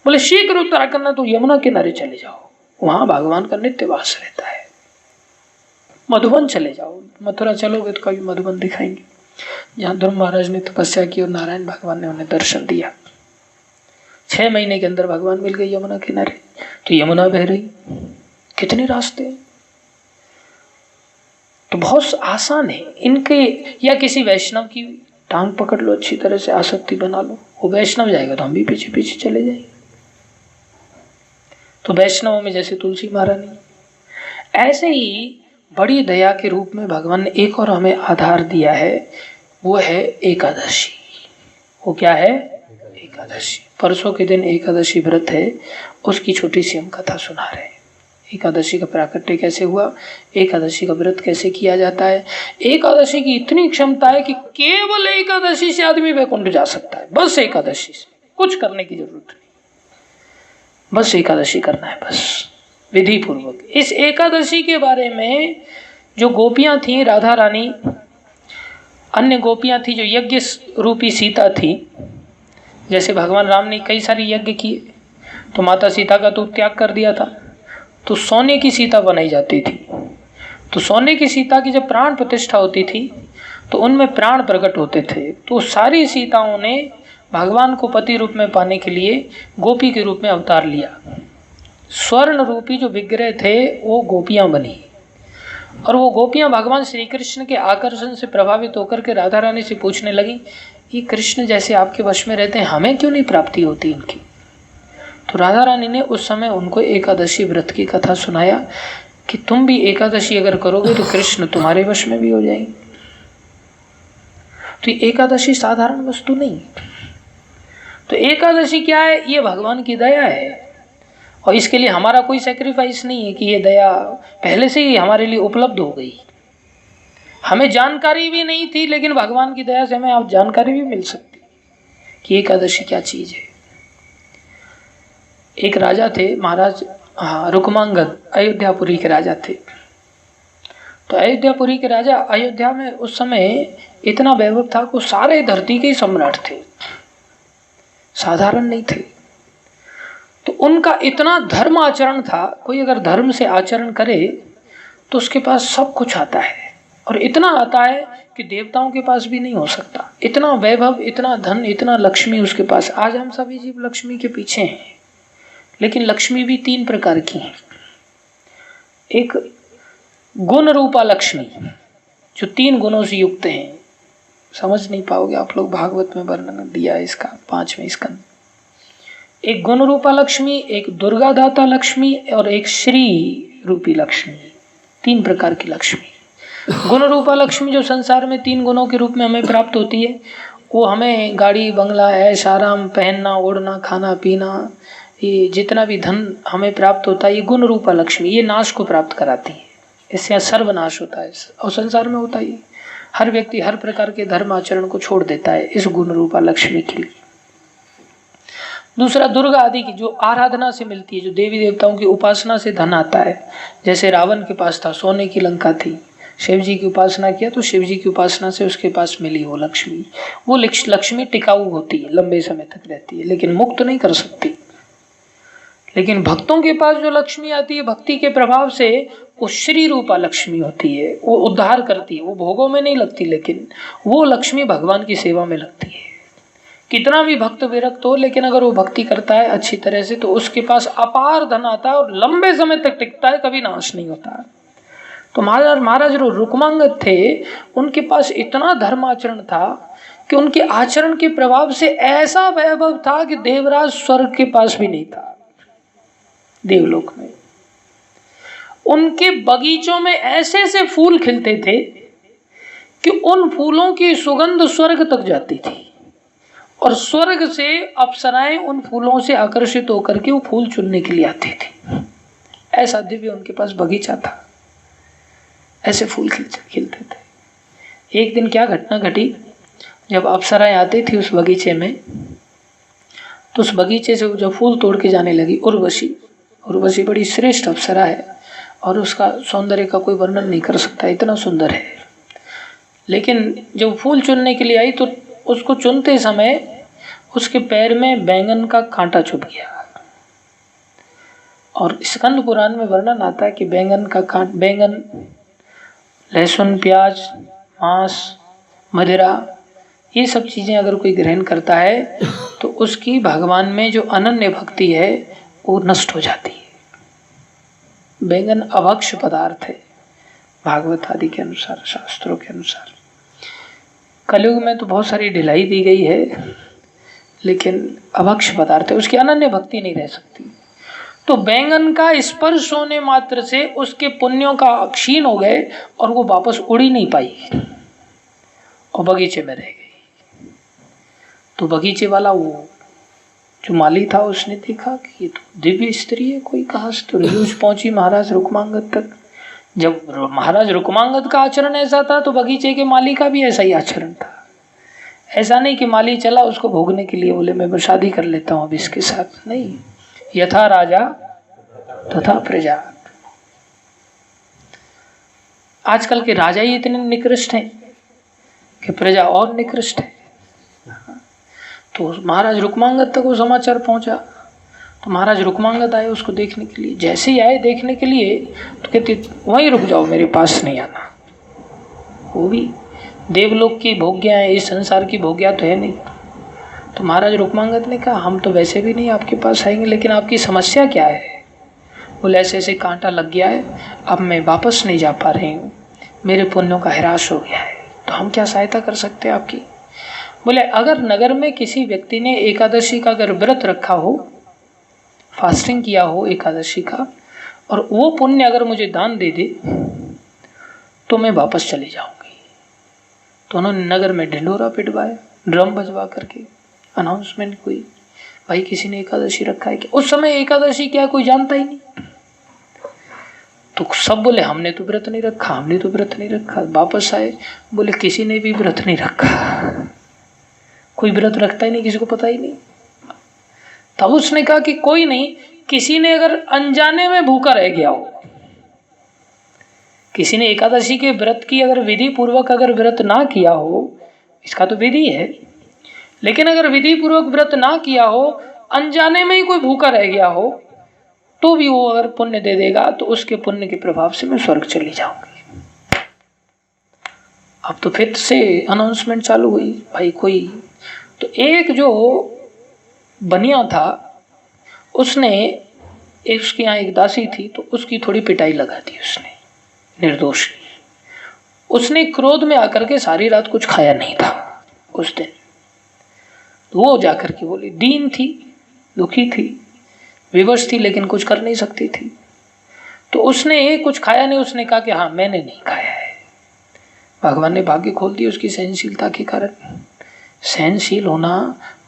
[SPEAKER 1] बोले शीघ्र उत्तरा करना, तो यमुना किनारे चले जाओ, वहां भगवान का नित्य वास रहता है। मधुबन चले जाओ, मथुरा चलोगे तो कभी मधुबन दिखाएंगे, जहाँ ध्रुव महाराज ने तपस्या की और नारायण भगवान ने उन्हें दर्शन दिया। 6 महीने के अंदर भगवान मिल गए यमुना किनारे। तो यमुना बह रही, कितने रास्ते। तो बहुत आसान है इनके, या किसी वैष्णव की टांग पकड़ लो, अच्छी तरह से आसक्ति बना लो, वो वैष्णव जाएगा तो हम भी पीछे पीछे चले जाएंगे। तो वैष्णव में जैसे तुलसी महारानी, ऐसे ही बड़ी दया के रूप में भगवान ने एक और हमें आधार दिया है, वो है एकादशी। वो क्या है? एकादशी। एकादशी, परसों के दिन एकादशी व्रत है, उसकी छोटी सी हम कथा सुना रहे हैं। एकादशी का प्राकट्य कैसे हुआ, एकादशी का व्रत कैसे किया जाता है। एकादशी की इतनी क्षमता है कि केवल एकादशी से आदमी वैकुंठ जा सकता है, बस एकादशी से, कुछ करने की जरूरत नहीं, बस एकादशी करना है, बस विधि पूर्वक। इस एकादशी के बारे में जो गोपियां थी, राधा रानी, अन्य गोपियां थी, जो यज्ञ रूपी सीता थी, जैसे भगवान राम ने कई सारे यज्ञ किए, तो माता सीता का तो त्याग कर दिया था, तो सोने की सीता बनाई जाती थी। तो सोने की सीता की जब प्राण प्रतिष्ठा होती थी तो उनमें प्राण प्रकट होते थे। तो सारी सीताओं ने भगवान को पति रूप में पाने के लिए गोपी के रूप में अवतार लिया। स्वर्ण रूपी जो विग्रह थे वो गोपियां बनी, और वो गोपियां भगवान श्री कृष्ण के आकर्षण से प्रभावित होकर के राधा रानी से पूछने लगी, ये कृष्ण जैसे आपके वश में रहते हैं, हमें क्यों नहीं प्राप्ति होती इनकी। तो राधा रानी ने उस समय उनको एकादशी व्रत की कथा सुनाया कि तुम भी एकादशी अगर करोगे तो कृष्ण तुम्हारे वश में भी हो जाएंगे। तो एकादशी साधारण वस्तु नहीं। तो एकादशी क्या है, ये भगवान की दया है, और इसके लिए हमारा कोई सैक्रिफाइस नहीं है कि ये दया पहले से ही हमारे लिए उपलब्ध हो गई। हमें जानकारी भी नहीं थी, लेकिन भगवान की दया से हमें आप जानकारी भी मिल सकती कि एकादशी क्या चीज है। एक राजा थे महाराज रुक्मांगद, अयोध्यापुरी के राजा थे। तो अयोध्यापुरी के राजा, अयोध्या में उस समय इतना वैभव था कि सारे धरती के सम्राट थे, साधारण नहीं थे। तो उनका इतना धर्म आचरण था, कोई अगर धर्म से आचरण करे तो उसके पास सब कुछ आता है, और इतना आता है कि देवताओं के पास भी नहीं हो सकता। इतना वैभव, इतना धन, इतना लक्ष्मी उसके पास। आज हम सभी जीव लक्ष्मी के पीछे हैं, लेकिन लक्ष्मी भी तीन प्रकार की है। एक गुण रूपा लक्ष्मी, जो तीन गुणों से युक्त हैं, समझ नहीं पाओगे आप लोग, भागवत में वर्णन दिया है इसका 5वें स्कंद। एक गुण रूपा लक्ष्मी, एक दुर्गा दाता लक्ष्मी, और एक श्री रूपी लक्ष्मी। तीन प्रकार की लक्ष्मी। गुण रूपा लक्ष्मी जो संसार में तीन गुणों के रूप में हमें प्राप्त होती है, वो हमें गाड़ी बंगला, ऐश आराम, पहनना ओढ़ना, खाना पीना, ये जितना भी धन हमें प्राप्त होता है, ये गुण रूपा लक्ष्मी, ये नाश को प्राप्त कराती है। इससे सर्वनाश होता है, और संसार में होता ही, हर व्यक्ति हर प्रकार के धर्म आचरण को छोड़ देता है इस गुण रूपा लक्ष्मी के लिए। दूसरा दुर्गा आदि की जो आराधना से मिलती है, जो देवी देवताओं की उपासना से धन आता है। जैसे रावण के पास था, सोने की लंका थी, शिव जी की उपासना किया तो शिव जी की उपासना से उसके पास मिली वो लक्ष्मी। वो लक्ष्मी टिकाऊ होती है, लंबे समय तक रहती है, लेकिन मुक्त नहीं कर सकती। लेकिन भक्तों के पास जो लक्ष्मी आती है, भक्ति के प्रभाव से, वो श्री रूपा लक्ष्मी होती है, वो उद्धार करती है। वो भोगों में नहीं लगती, लेकिन वो लक्ष्मी भगवान की सेवा में लगती है। कितना भी भक्त विरक्त हो, लेकिन अगर वो भक्ति करता है अच्छी तरह से, तो उसके पास अपार धन आता है और लंबे समय तक टिकता है, कभी नाश नहीं होता। तो महाराज जो रुक्मांगद थे, उनके पास इतना धर्म आचरण था कि उनके आचरण के प्रभाव से ऐसा वैभव था कि देवराज स्वर्ग के पास भी नहीं था, देवलोक में। उनके बगीचों में ऐसे ऐसे फूल खिलते थे कि उन फूलों की सुगंध स्वर्ग तक जाती थी, और स्वर्ग से अप्सराएं उन फूलों से आकर्षित होकर के वो फूल चुनने के लिए आती थी। ऐसा दिव्य उनके पास बगीचा था, ऐसे फूल खिलते थे। एक दिन क्या घटना घटी, जब अप्सराएं आती थी उस बगीचे में, तो उस बगीचे से जब फूल तोड़ के जाने लगी उर्वशी बड़ी श्रेष्ठ अप्सरा है, और उसका सौंदर्य का कोई वर्णन नहीं कर सकता, इतना सुंदर है। लेकिन जब फूल चुनने के लिए आई तो उसको चुनते समय उसके पैर में बैंगन का कांटा चुभ गया। और स्कंद पुराण में वर्णन आता है कि बैंगन, लहसुन, प्याज, मांस, मदिरा, ये सब चीजें अगर कोई ग्रहण करता है तो उसकी भगवान में जो अनन्य भक्ति है वो नष्ट हो जाती है। बैंगन अभक्ष्य पदार्थ है भागवत आदि के अनुसार, शास्त्रों के अनुसार। कलयुग में तो बहुत सारी ढिलाई दी गई है, लेकिन अभक्ष्य पदार्थ है, उसकी अनन्य भक्ति नहीं रह सकती। तो बैंगन का स्पर्श होने मात्र से उसके पुण्यों का क्षीण हो गए, और वो वापस उड़ ही नहीं पाई और बगीचे में रह गई। तो बगीचे वाला वो जो माली था उसने देखा कि ये तो दिव्य स्त्री है कोई, कहाँ से तो रियूज पहुंची महाराज रुक्मांगद तक। जब महाराज रुक्मांगद का आचरण ऐसा था तो बगीचे के माली का भी ऐसा ही आचरण था। ऐसा नहीं कि माली चला उसको भोगने के लिए, बोले मैं शादी कर लेता हूँ अब इसके साथ, नहीं। यथा राजा तथा प्रजा। आजकल के राजा ही इतने निकृष्ट हैं कि प्रजा और निकृष्ट है। तो महाराज रुक्मांगद तक वो समाचार पहुंचा, तो महाराज रुक्मांगद आए उसको देखने के लिए। जैसे ही आए देखने के लिए तो कहते वहीं रुक जाओ, मेरे पास नहीं आना। वो भी देवलोक की भोग्या है, इस संसार की भोग्या तो है नहीं। तो महाराज रुक्मांगद ने कहा हम तो वैसे भी नहीं आपके पास आएंगे, लेकिन आपकी समस्या क्या है? बोले ऐसे ऐसे कांटा लग गया है, अब मैं वापस नहीं जा पा रही हूँ, मेरे पुण्यों का ह्रास हो गया है, तो हम क्या सहायता कर सकते हैं आपकी? बोले अगर नगर में किसी व्यक्ति ने एकादशी का अगर व्रत रखा हो, फास्टिंग किया हो एकादशी का, और वो पुण्य अगर मुझे दान दे दे तो मैं वापस चली जाऊंगी। तो उन्होंने नगर में ढिंढोरा पिटवाया, ड्रम बजवा करके अनाउंसमेंट हुई, भाई किसी ने एकादशी रखा है क्या? उस समय एकादशी क्या कोई जानता ही नहीं। तो सब बोले हमने तो व्रत नहीं रखा, हमने तो व्रत नहीं रखा। वापस आए, बोले किसी ने भी व्रत नहीं रखा, कोई व्रत रखता ही नहीं, किसी को पता ही नहीं। तब उसने कहा कि कोई नहीं, किसी ने अगर अनजाने में भूखा रह गया हो, किसी ने एकादशी के व्रत की अगर विधि पूर्वक अगर व्रत ना किया हो, इसका तो विधि है, लेकिन अगर विधि पूर्वक व्रत ना किया हो, अनजाने में ही कोई भूखा रह गया हो, तो भी वो अगर पुण्य दे देगा तो उसके पुण्य के प्रभाव से मैं स्वर्ग चली जाऊंगी। अब तो फिर से अनाउंसमेंट चालू हुई, भाई कोई। तो एक जो बनिया था उसने, उसके यहाँ एक दासी थी, तो उसकी थोड़ी पिटाई लगा दी उसने, निर्दोष। उसने क्रोध में आकर के सारी रात कुछ खाया नहीं था उस दिन। तो वो जाकर के बोली, दीन थी, दुखी थी, विवश थी, लेकिन कुछ कर नहीं सकती थी। तो उसने कुछ खाया नहीं, उसने कहा कि हाँ मैंने नहीं खाया है। भगवान ने भाग्य खोल दी उसकी सहनशीलता के कारण। सहनशील होना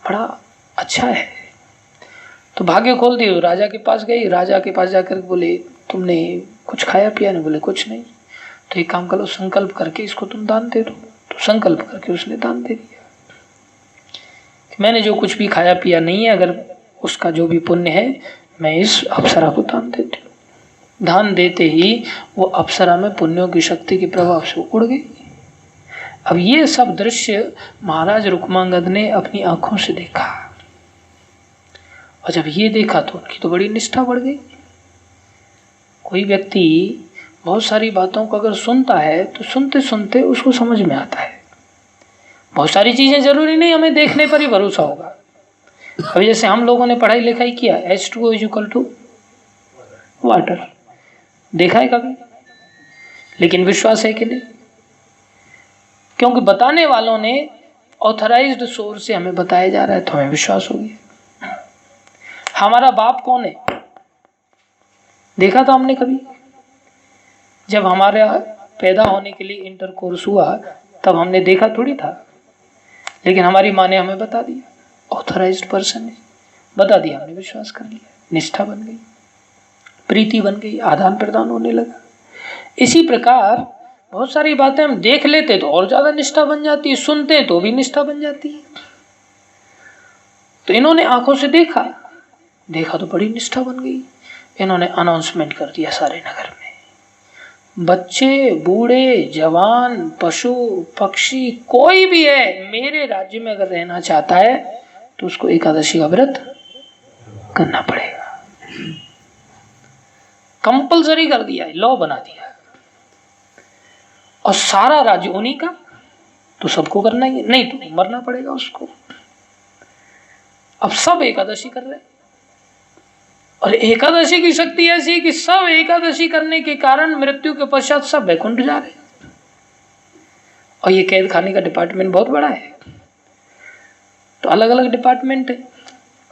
[SPEAKER 1] बड़ा अच्छा है। तो भाग्य खोल दी, राजा के पास गई, राजा के पास जाकर बोले तुमने कुछ खाया पिया? नहीं, बोले कुछ नहीं। तो एक काम करो, संकल्प करके इसको तुम दान दे दो। तो संकल्प करके उसने दान दे दिया, मैंने जो कुछ भी खाया पिया नहीं है, अगर उसका जो भी पुण्य है मैं इस अप्सरा को दान देती हूँ। दान देते ही वो अप्सरा में पुण्यों की शक्ति के प्रभाव से उड़ गई। अब ये सब दृश्य महाराज रुक्मांगद ने अपनी आंखों से देखा, और जब ये देखा तो उनकी तो बड़ी निष्ठा बढ़ गई। कोई व्यक्ति बहुत सारी बातों को अगर सुनता है तो सुनते सुनते उसको समझ में आता है। बहुत सारी चीजें जरूरी नहीं हमें देखने पर ही भरोसा होगा। अभी जैसे हम लोगों ने पढ़ाई लिखाई किया, H2O = वाटर, देखा है कभी? लेकिन विश्वास है कि नहीं? क्योंकि बताने वालों ने ऑथराइज्ड सोर्स से हमें बताया जा रहा है तो हमें विश्वास हो गया। हमारा बाप कौन है देखा था हमने कभी? जब हमारा पैदा होने के लिए इंटरकोर्स हुआ तब हमने देखा थोड़ी था, लेकिन हमारी माँ ने हमें बता दिया, ऑथराइज्ड पर्सन ने बता दिया, हमने विश्वास कर लिया, निष्ठा बन गई, प्रीति बन गई, आदान प्रदान होने लगा। इसी प्रकार बहुत सारी बातें हम देख लेते तो और ज्यादा निष्ठा बन जाती है, सुनते तो भी निष्ठा बन जाती है। तो इन्होंने आंखों से देखा तो बड़ी निष्ठा बन गई। इन्होंने अनाउंसमेंट कर दिया सारे नगर में, बच्चे, बूढ़े, जवान, पशु, पक्षी, कोई भी है मेरे राज्य में अगर रहना चाहता है तो उसको एकादशी का व्रत करना पड़ेगा। कंपलसरी कर दिया है, लॉ बना दिया। और सारा राज्य उन्हीं का, तो सबको करना ही है, नहीं तो मरना पड़ेगा उसको। अब सब एकादशी कर रहे हैं, और एकादशी की शक्ति ऐसी कि सब एकादशी करने के कारण मृत्यु के पश्चात सब वैकुंठ जा रहे हैं। और ये कैद खाने का डिपार्टमेंट बहुत बड़ा है, तो अलग अलग डिपार्टमेंट है,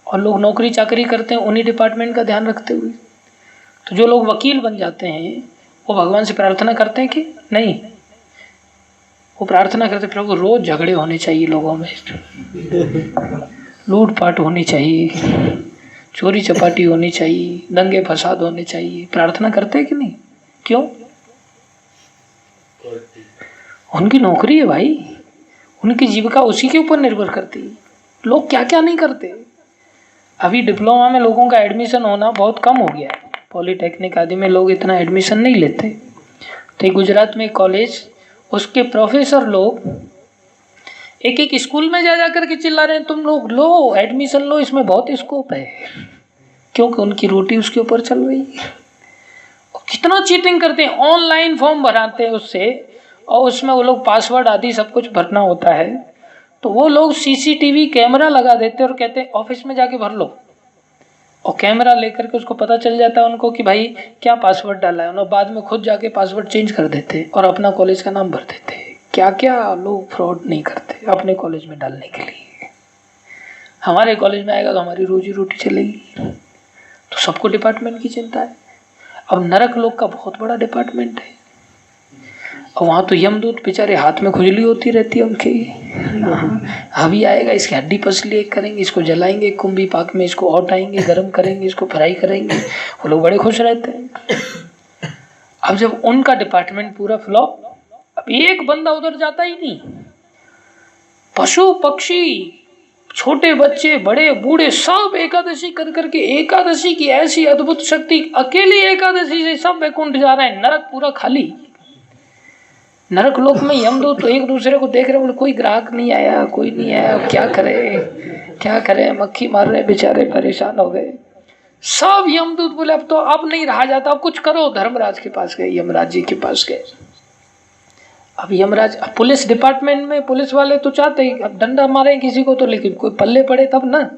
[SPEAKER 1] और लोग नौकरी चाकरी करते हैं उन्हीं डिपार्टमेंट का ध्यान रखते हुए। तो जो लोग वकील बन जाते हैं वो भगवान से प्रार्थना करते हैं कि नहीं, वो प्रार्थना करते प्रभु रोज झगड़े होने चाहिए लोगों में, लूटपाट होनी चाहिए, चोरी चपाटी होनी चाहिए, दंगे फसाद होने चाहिए। प्रार्थना करते हैं कि नहीं? क्यों? उनकी नौकरी है भाई, उनकी जीविका उसी के ऊपर निर्भर करती है। लोग क्या क्या नहीं करते। अभी डिप्लोमा में लोगों का एडमिशन होना बहुत कम हो गया है, पॉलिटेक्निक आदि में लोग इतना एडमिशन नहीं लेते। तो गुजरात में कॉलेज, उसके प्रोफेसर लोग एक एक स्कूल में जा करके चिल्ला रहे हैं, तुम लोग लो एडमिशन लो, इसमें बहुत स्कोप है, क्योंकि उनकी रोटी उसके ऊपर चल रही है। कितना चीटिंग करते हैं, ऑनलाइन फॉर्म भराते हैं उससे, और उसमें वो लोग पासवर्ड आदि सब कुछ भरना होता है, तो वो लोग सीसीटीवी कैमरा लगा देते और कहते हैं ऑफिस में जाके भर लो, और कैमरा लेकर के उसको पता चल जाता है उनको कि भाई क्या पासवर्ड डाला है, उन्होंने बाद में खुद जाके पासवर्ड चेंज कर देते और अपना कॉलेज का नाम भर देते। क्या क्या लोग फ्रॉड नहीं करते अपने कॉलेज में डालने के लिए। हमारे कॉलेज में आएगा तो हमारी रोजी रोटी चलेगी, तो सबको डिपार्टमेंट की चिंता है। अब नरक लोग का बहुत बड़ा डिपार्टमेंट है, और वहाँ तो यमदूत बेचारे हाथ में खुजली होती रहती है उनके, अभी आएगा इसकी हड्डी पसली एक करेंगे, इसको जलाएंगे कुंभी पाक में, इसको औटाएंगे, गर्म करेंगे, इसको फ्राई करेंगे, वो लोग बड़े खुश रहते हैं। अब जब उनका डिपार्टमेंट पूरा फ्लॉप, अब एक बंदा उधर जाता ही नहीं। पशु पक्षी, छोटे बच्चे, बड़े बूढ़े, सब एकादशी कर करके, एकादशी की ऐसी अद्भुत शक्ति, अकेली एकादशी से सब वैकुंठ जा रहे हैं, नरक पूरा खाली। नरक लोक में यमदूत तो एक दूसरे को देख रहे, बोले कोई ग्राहक नहीं आया, कोई नहीं आया, क्या करे, मक्खी मार रहे बेचारे, परेशान हो गए सब। यमदूत बोले अब नहीं रहा जाता, अब कुछ करो। धर्मराज के पास गए, यमराज जी के पास गए। अब यमराज, पुलिस डिपार्टमेंट में पुलिस वाले तो चाहते ही अब डंडा मारे किसी को तो, लेकिन कोई पल्ले पड़े तब ना।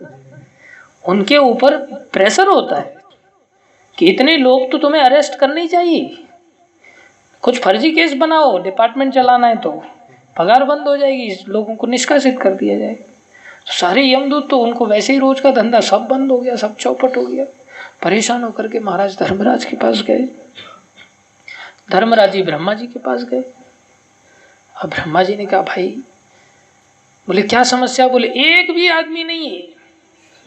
[SPEAKER 1] उनके ऊपर प्रेशर होता है कि इतने लोग तो तुम्हें अरेस्ट करने ही चाहिए, कुछ फर्जी केस बनाओ, डिपार्टमेंट चलाना है तो पगार बंद हो जाएगी, लोगों को निष्कासित कर दिया जाए। तो सारे यमदूत तो, उनको वैसे ही रोज का धंधा सब बंद हो गया, सब चौपट हो गया। परेशान होकर के महाराज धर्मराज के पास गए। धर्मराज जी ब्रह्मा जी के पास गए। अब ब्रह्मा जी ने कहा भाई, बोले क्या समस्या? बोले एक भी आदमी नहीं है।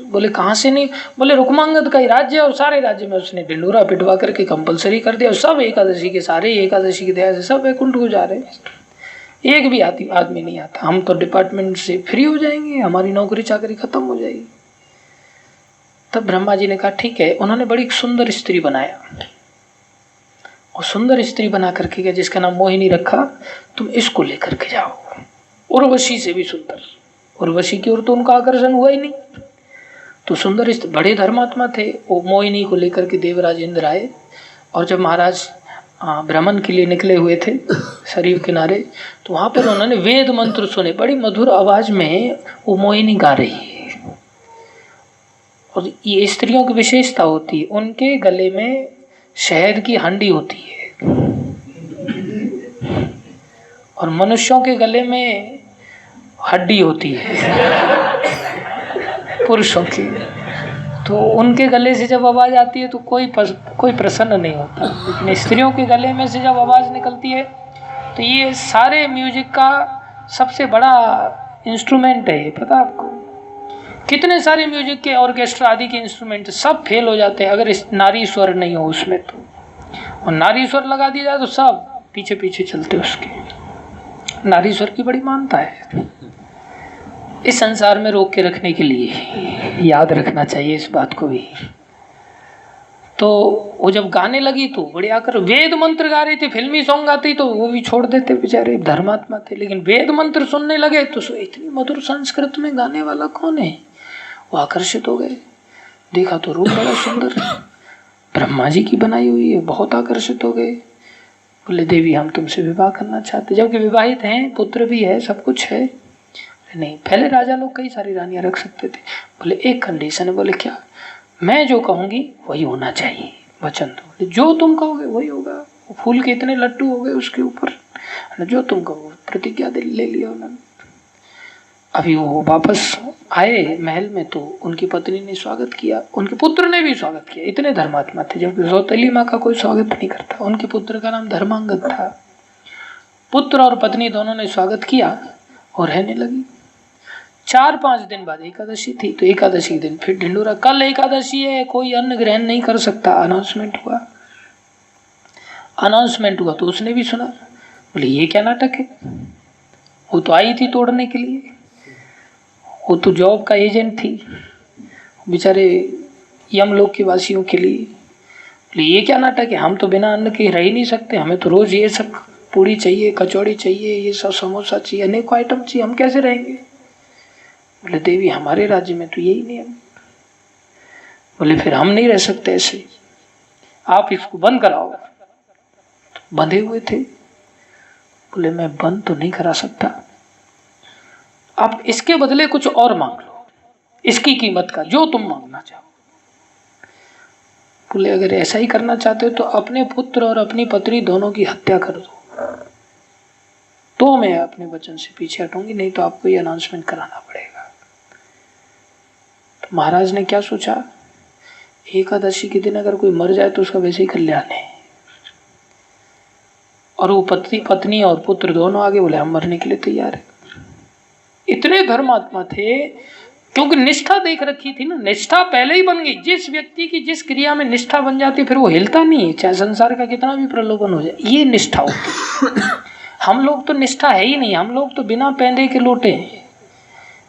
[SPEAKER 1] बोले कहाँ से नहीं? बोले रुक्मांगद का ही राज्य है, और सारे राज्य में उसने ढिंडोरा पिटवा करके कंपलसरी कर दिया, और सब एकादशी के, सारे एकादशी की दया से सब वैकुंठ को जा रहे हैं। एक भी आदमी नहीं आता, हम तो डिपार्टमेंट से फ्री हो जाएंगे, हमारी नौकरी चाकरी खत्म हो जाएगी। तब ब्रह्मा जी ने कहा ठीक है। उन्होंने बड़ी सुंदर स्त्री बनाया, और सुंदर स्त्री बना करके गया, जिसका नाम मोहिनी रखा। तुम इसको लेकर के जाओ। उर्वशी से भी सुंदर, उर्वशी की ओर तो उनका आकर्षण हुआ ही नहीं। तो सुंदर बड़े धर्मात्मा थे, वो मोहिनी को लेकर के देवराज इंद्र आए। और जब महाराज भ्रमण के लिए निकले हुए थे सरयू किनारे, तो वहाँ पर उन्होंने वेद मंत्र सुने, बड़ी मधुर आवाज में वो मोहिनी गा रही है। और ये स्त्रियों की विशेषता होती है, उनके गले में शहद की हंडी होती है, और मनुष्यों के गले में हड्डी होती है पुरुषों की। तो उनके गले से जब आवाज आती है तो कोई प्रसन्न नहीं होता, लेकिन स्त्रियों के गले में से जब आवाज निकलती है तो ये सारे म्यूजिक का सबसे बड़ा इंस्ट्रूमेंट है। पता आपको कितने सारे म्यूजिक के, ऑर्केस्ट्रा आदि के इंस्ट्रूमेंट सब फेल हो जाते हैं अगर नारी स्वर नहीं हो उसमें। तो और नारी स्वर लगा दिया जाए तो सब पीछे पीछे चलते उसके। नारी स्वर की बड़ी मान्यता है, इस संसार में रोक के रखने के लिए याद रखना चाहिए इस बात को भी। तो वो जब गाने लगी तो बड़े आकर वेद मंत्र गा रही थी, फिल्मी सॉन्ग गाती तो वो भी छोड़ देते, बेचारे धर्मात्मा थे। लेकिन वेद मंत्र सुनने लगे तो इतनी मधुर संस्कृत में गाने वाला कौन है, वो आकर्षित हो गए। देखा तो रूप बड़ा सुंदर, ब्रह्मा जी की बनाई हुई है, बहुत आकर्षित हो गए। बोले देवी हम तुमसे विवाह करना चाहते, जबकि विवाहित हैं, पुत्र भी है, सब कुछ है। नहीं, पहले राजा लोग कई सारी रानियां रख सकते थे। बोले एक कंडीशन है। बोले क्या? मैं जो कहूंगी वही होना चाहिए, वचन दो। बोले जो तुम कहोगे वही होगा। वो फूल के इतने लड्डू हो गए उसके ऊपर, जो तुम कहो, प्रतिज्ञा ले लिया उन्होंने। अभी वो वापस आए महल में तो उनकी पत्नी ने स्वागत किया, उनके पुत्र ने भी स्वागत किया। इतने धर्मात्मा थे, जबकि सौतेली माँ का कोई स्वागत नहीं करता। उनके पुत्र का नाम धर्मांगद था। पुत्र और पत्नी दोनों ने स्वागत किया और रहने लगी। 4-5 दिन बाद एकादशी थी, तो एकादशी दिन फिर ढिंडोरा, कल एकादशी है, कोई अन्न ग्रहण नहीं कर सकता। अनाउंसमेंट हुआ तो उसने भी सुना, बोले ये क्या नाटक है, वो तो आई थी तोड़ने के लिए, वो तो जॉब का एजेंट थी बेचारे यमलोक के वासियों के लिए। बोले ये क्या नाटक है, हम तो बिना अन्न के रह ही नहीं सकते, हमें तो रोज ये सब पूड़ी चाहिए, कचौड़ी चाहिए, ये सब समोसा चाहिए, अनेकों आइटम चाहिए, हम कैसे रहेंगे। बोले देवी हमारे राज्य में तो यही नियम। बोले फिर हम नहीं रह सकते ऐसे, आप इसको बंद कराओ। तो बंधे हुए थे। बोले मैं बंद तो नहीं करा सकता, आप इसके बदले कुछ और मांग लो, इसकी कीमत का जो तुम मांगना चाहो। बोले अगर ऐसा ही करना चाहते हो तो अपने पुत्र और अपनी पत्नी दोनों की हत्या कर दो, तो मैं अपने वचन से पीछे हटूंगी, नहीं तो आपको ये अनाउंसमेंट कराना पड़ेगा। तो महाराज ने क्या सोचा, एकादशी के दिन अगर कोई मर जाए तो उसका वैसे ही कल्याण है। और वो पत्नी और पुत्र दोनों आगे बोले हम मरने के लिए तैयार है। इतने धर्मात्मा थे क्योंकि निष्ठा देख रखी थी ना, निष्ठा पहले ही बन गई। जिस व्यक्ति की जिस क्रिया में निष्ठा बन जाती फिर वो हिलता नहीं है, चाहे संसार का कितना भी प्रलोभन हो जाए, ये निष्ठा होती है। हम लोग तो निष्ठा है ही नहीं, हम लोग तो बिना पैंदे के लोटे हैं,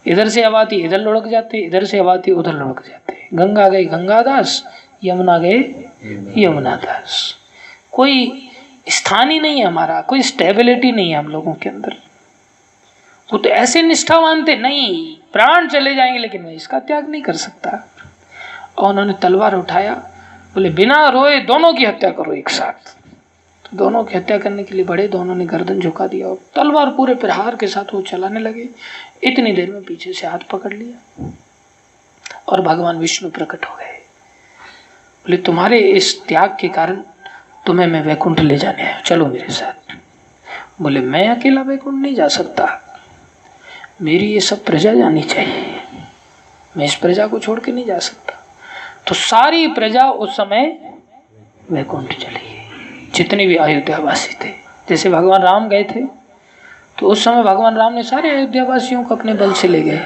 [SPEAKER 1] इधर से आवाती इधर लुढ़क जाते, इधर से आवाती उधर लुढ़क जाते। गंगा गए गंगादास, यमुना गए यमुनादास। कोई स्थान ही नहीं है हमारा, कोई स्टेबिलिटी नहीं है हम लोगों के अंदर। वो तो ऐसे निष्ठावान थे, नहीं प्राण चले जाएंगे लेकिन मैं इसका त्याग नहीं कर सकता। और उन्होंने तलवार उठाया, बोले बिना रोए दोनों की हत्या करो एक साथ। तो दोनों की हत्या करने के लिए बढ़े, दोनों ने गर्दन झुका दिया और तलवार पूरे प्रहार के साथ वो चलाने लगे। इतनी देर में पीछे से हाथ पकड़ लिया और भगवान विष्णु प्रकट हो गए। बोले तुम्हारे इस त्याग के कारण तुम्हें मैं वैकुंठ ले जाने आया, चलो मेरे साथ। बोले मैं अकेला वैकुंठ नहीं जा सकता, मेरी ये सब प्रजा जानी चाहिए, मैं इस प्रजा को छोड़ के नहीं जा सकता। तो सारी प्रजा उस समय वैकुंठ चली गई, जितने भी अयोध्यावासी थे। जैसे भगवान राम गए थे तो उस समय भगवान राम ने सारे अयोध्यावासियों को अपने बल से ले गए,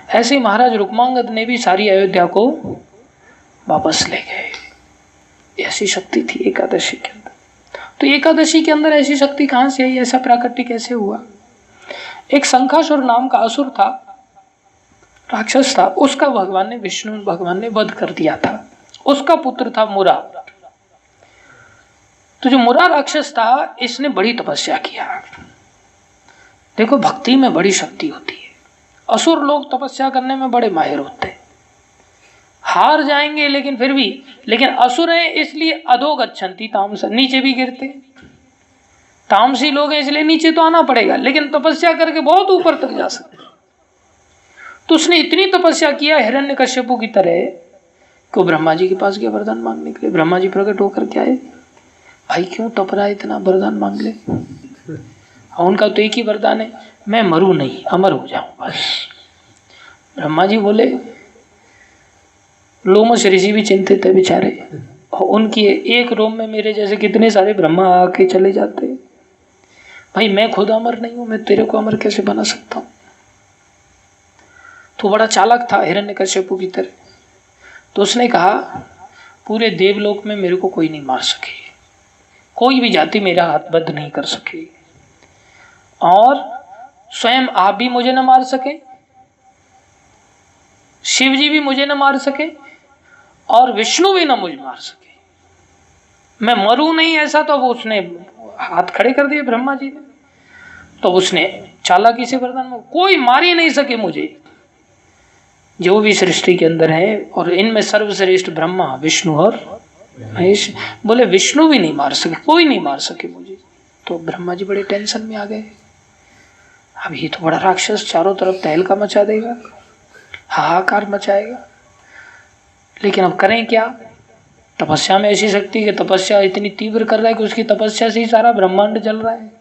[SPEAKER 1] ऐसे ही महाराज रुक्मांगद ने भी सारी अयोध्या को वापस ले गए। ऐसी शक्ति थी एकादशी के अंदर। तो एकादशी के अंदर ऐसी शक्ति कहाँ से आई, ऐसा प्राकट्य कैसे हुआ। एक शंखासुर नाम का असुर था, राक्षस था, उसका भगवान ने विष्णु भगवान ने वध कर दिया था। उसका पुत्र था मुरा। तो जो मुरा राक्षस था इसने बड़ी तपस्या किया। देखो भक्ति में बड़ी शक्ति होती है। असुर लोग तपस्या करने में बड़े माहिर होते हैं, हार जाएंगे लेकिन फिर भी, लेकिन असुर हैं इसलिए अधोगच्छन्ति तामस, नीचे भी गिरते। तामसी लोग हैं इसलिए नीचे तो आना पड़ेगा, लेकिन तपस्या करके बहुत ऊपर तक जा सकते। तो उसने इतनी तपस्या किया हिरण्यकश्यपु की तरह कि ब्रह्मा जी के पास गया वरदान मांगने के लिए। ब्रह्मा जी प्रकट होकर के आए, भाई क्यों तप रहा है इतना, वरदान मांग ले। उनका तो एक ही वरदान है, मैं मरूं नहीं, अमर हो जाऊं बस। ब्रह्मा जी बोले, लोमश ऋषि भी चिंतित है बेचारे, उनकी एक रोम में मेरे जैसे कितने सारे ब्रह्मा आके चले जाते। भाई मैं खुद अमर नहीं हूं, मैं तेरे को अमर कैसे बना सकता हूं। तो बड़ा चालाक था हिरण्यकश्यपु की तरह। तो उसने कहा पूरे देवलोक में मेरे को कोई नहीं मार सके, कोई भी जाति मेरा हाथबद्ध नहीं कर सके, और स्वयं आप भी मुझे न मार सके, शिव जी भी मुझे न मार सके, और विष्णु भी न मुझे मार सके, मैं मरूं नहीं ऐसा। तो अब उसने हाथ खड़े कर दिए ब्रह्मा जी ने। तो उसने चालाकी से वरदान में कोई मार ही नहीं सके मुझे, जो भी सृष्टि के अंदर है, और इनमें सर्वश्रेष्ठ ब्रह्मा विष्णु और महेश। बोले विष्णु भी नहीं मार सके, कोई नहीं मार सके मुझे। तो ब्रह्मा जी बड़े टेंशन में आ गए, अब ये तो बड़ा राक्षस चारों तरफ तहलका मचा देगा, हाहाकार मचाएगा, लेकिन अब करें क्या। तपस्या में ऐसी शक्ति कि तपस्या इतनी तीव्र कर रहा है कि उसकी तपस्या से ही सारा ब्रह्मांड चल रहा है।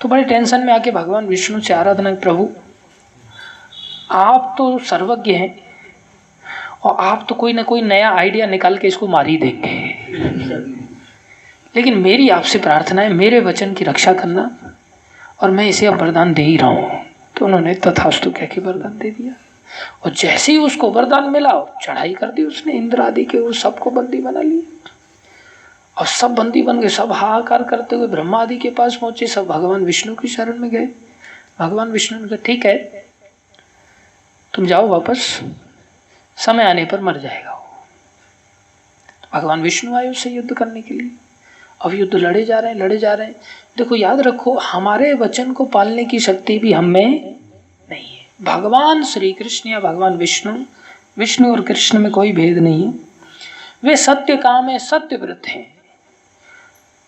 [SPEAKER 1] तो बड़े टेंशन में आके भगवान विष्णु से आराधना, प्रभु आप तो सर्वज्ञ हैं और आप तो कोई ना कोई नया आइडिया निकाल के इसको मार ही देंगे, लेकिन मेरी आपसे प्रार्थना है मेरे वचन की रक्षा करना, और मैं इसे अब वरदान दे ही रहा हूँ। तो उन्होंने तथास्तु कह के वरदान दे दिया। और जैसे ही उसको वरदान मिला चढ़ाई कर दी उसने, इंद्र आदि के वो सबको बंदी बना लिया। और सब बंदी बन गए, सब हाहाकार करते हुए ब्रह्मा आदि के पास पहुंचे, सब भगवान विष्णु की शरण में गए। भगवान विष्णु ने कहा ठीक है तुम जाओ वापस, समय आने पर मर जाएगा वो। भगवान विष्णु आए उससे युद्ध करने के लिए। अब युद्ध लड़े जा रहे हैं, लड़े जा रहे हैं। देखो याद रखो, हमारे वचन को पालने की शक्ति भी हमें नहीं है। भगवान श्री कृष्ण या भगवान विष्णु और कृष्ण में कोई भेद नहीं है। वे सत्य काम है, सत्य व्रत हैं।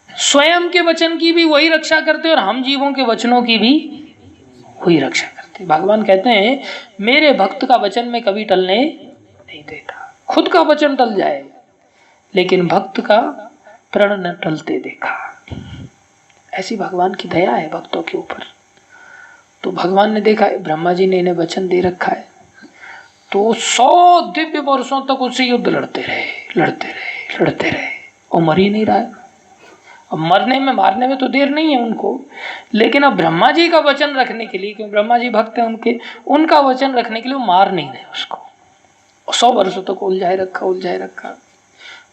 [SPEAKER 1] स्वयं के वचन की भी वही रक्षा करते और हम जीवों के वचनों की भी वही रक्षा करते। भगवान कहते हैं मेरे भक्त का वचन में कभी टलने नहीं देता। खुद का वचन टल जाए लेकिन भक्त का प्रण न टलते देखा। ऐसी भगवान की दया है भक्तों के ऊपर। तो भगवान ने देखा ब्रह्मा जी ने इन्हें वचन दे रखा है, तो 100 दिव्य वर्षों तक उससे युद्ध लड़ते रहे और मर ही नहीं रहा है। अब मरने में मारने में तो देर नहीं है उनको, लेकिन अब ब्रह्मा जी का वचन रखने के लिए, क्योंकि ब्रह्मा जी भक्त हैं उनके, उनका वचन रखने के लिए वो मार नहीं रहे उसको। 100 वर्षों तक उलझाए रखा।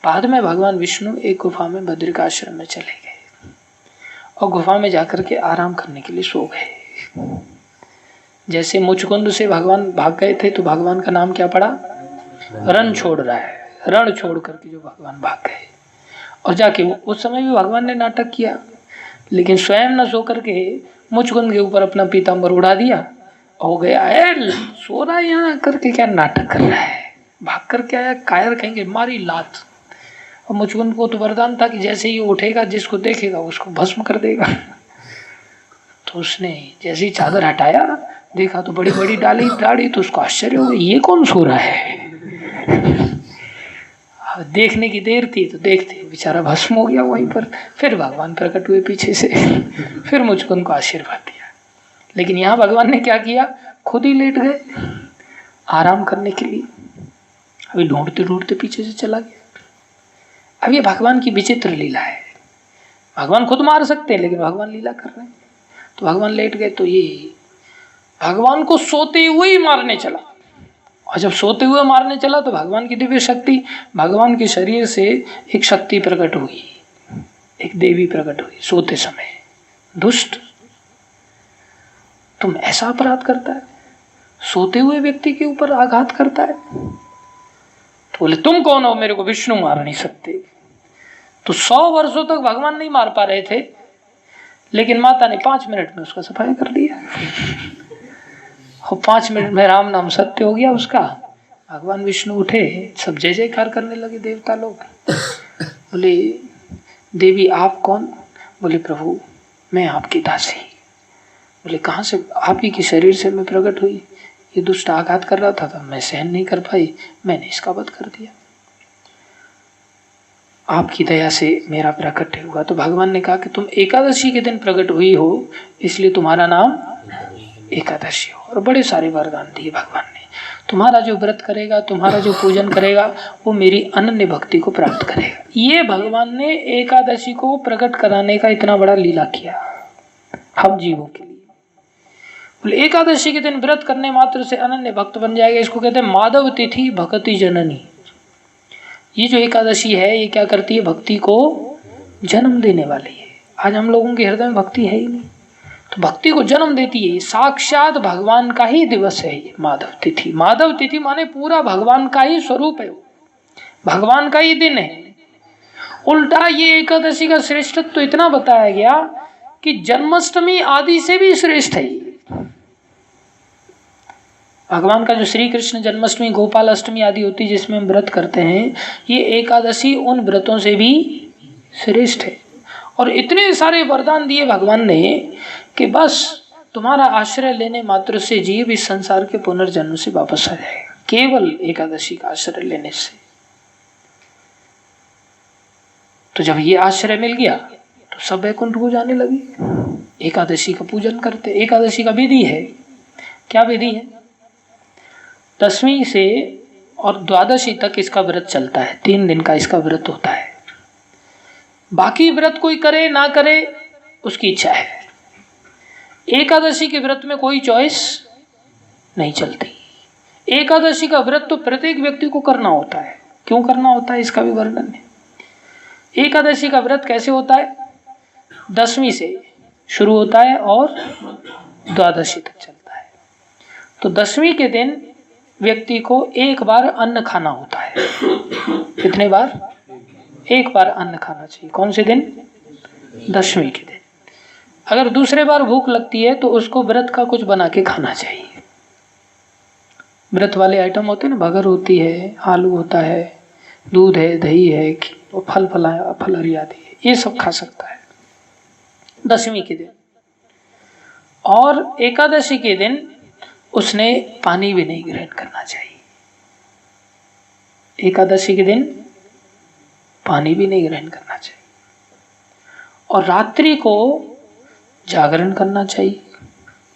[SPEAKER 1] बाद में भगवान विष्णु एक गुफा में बद्रिकाश्रम में चले गए और गुफा में जाकर के आराम करने के लिए सो गए। जैसे मुचकुंद से भगवान भाग गए थे तो भगवान का नाम क्या पड़ा? रण छोड़ रहा है। रण छोड़ करके जो भगवान भाग गए और जाके उस समय भी भगवान ने नाटक किया, लेकिन स्वयं न सो करके मुचकुंद के ऊपर अपना पीताम्बर उड़ा दिया। हो गया सो रहा है यहाँ करके क्या नाटक कर रहा है, भाग करके आया, कायर कहेंगे, मारी लात। और मुचकुंद को तो वरदान था कि जैसे ही उठेगा जिसको देखेगा उसको भस्म कर देगा। तो उसने जैसे ही चादर हटाया देखा तो बड़ी बड़ी दाढ़ी, तो उसको आश्चर्य हो गया ये कौन सो रहा है। देखने की देर थी तो देखते बेचारा भस्म हो गया वहीं पर। फिर भगवान प्रकट हुए पीछे से, फिर मुचकुंद को आशीर्वाद दिया। लेकिन यहाँ भगवान ने क्या किया, खुद ही लेट गए आराम करने के लिए। अभी ढूंढते पीछे से चला गया। अब ये भगवान की विचित्र लीला है। भगवान खुद मार सकते हैं लेकिन भगवान लीला कर रहे हैं। तो भगवान लेट गए तो ये भगवान को सोते हुए ही मारने चला। और जब सोते हुए मारने चला तो भगवान की दिव्य शक्ति, भगवान के शरीर से एक शक्ति प्रकट हुई, एक देवी प्रकट हुई सोते समय। दुष्ट, तुम ऐसा अपराध करता है, सोते हुए व्यक्ति के ऊपर आघात करता है। तो बोले तुम कौन हो, मेरे को विष्णु मार नहीं सकते। तो 100 वर्षों तक भगवान नहीं मार पा रहे थे, लेकिन माता ने 5 मिनट में उसका सफाई कर दिया। और 5 मिनट में राम नाम सत्य हो गया उसका। भगवान विष्णु उठे, सब जय जयकार करने लगे देवता लोग। बोले देवी आप कौन? बोले प्रभु मैं आपकी दासी। बोले कहाँ से? आप ही के शरीर से मैं प्रकट हुई। ये दुष्ट आघात कर रहा था मैं सहन नहीं कर पाई, मैंने इसका वध कर दिया। आपकी दया से मेरा प्रकट हुआ। तो भगवान ने कहा कि तुम एकादशी के दिन प्रकट हुई हो इसलिए तुम्हारा नाम एकादशी हो। और बड़े सारे वरदान दिए भगवान ने। तुम्हारा जो व्रत करेगा, तुम्हारा जो पूजन करेगा वो मेरी अनन्य भक्ति को प्राप्त करेगा। ये भगवान ने एकादशी को प्रकट कराने का इतना बड़ा लीला किया हम जीवों के लिए। बोले एकादशी के दिन व्रत करने मात्र से अनन्य भक्त बन जाएगा। इसको कहते हैं माधव तिथि भक्ति जननी। ये जो एकादशी है ये क्या करती है, भक्ति को जन्म देने वाली है। आज हम लोगों के हृदय में भक्ति है ही नहीं, तो भक्ति को जन्म देती है। साक्षात भगवान का ही दिवस है ये माधव तिथि। माधव तिथि माने पूरा भगवान का ही स्वरूप है, भगवान का ही दिन है। उल्टा ये एकादशी का श्रेष्ठत्व तो इतना बताया गया कि जन्माष्टमी आदि से भी श्रेष्ठ है। भगवान का जो श्री कृष्ण जन्माष्टमी, गोपाल अष्टमी आदि होती है जिसमें हम व्रत करते हैं, ये एकादशी उन व्रतों से भी श्रेष्ठ है। और इतने सारे वरदान दिए भगवान ने कि बस तुम्हारा आश्रय लेने मात्र से जीव इस संसार के पुनर्जन्म से वापस आ जाएगा, केवल एकादशी का आश्रय लेने से। तो जब ये आश्रय मिल गया तो सब वैकुंठ को जाने लगे, एकादशी का पूजन करते। एकादशी का विधि है, क्या विधि है? 10वीं से और 12वीं तक इसका व्रत चलता है। 3 दिन का इसका व्रत होता है। बाकी व्रत कोई करे ना करे उसकी इच्छा है। एकादशी के व्रत में कोई चॉइस नहीं चलती। एकादशी का व्रत तो प्रत्येक व्यक्ति को करना होता है। क्यों करना होता है इसका भी वर्णन है। एकादशी का व्रत कैसे होता है? 10वीं से शुरू होता है और द्वादशी तक चलता है। तो 10वीं के दिन व्यक्ति को एक बार अन्न खाना होता है। कितने बार? एक बार अन्न खाना चाहिए। कौन से दिन? 10वीं के दिन। अगर दूसरे बार भूख लगती है तो उसको व्रत का कुछ बना के खाना चाहिए। व्रत वाले आइटम होते हैं ना, भगर होती है, आलू होता है, दूध है, दही है, फल फलहरी आदि है, ये सब खा सकता है 10वीं के दिन। और एकादशी के दिन उसने पानी भी नहीं ग्रहण करना चाहिए। एकादशी के दिन पानी भी नहीं ग्रहण करना चाहिए। और रात्रि को जागरण करना चाहिए।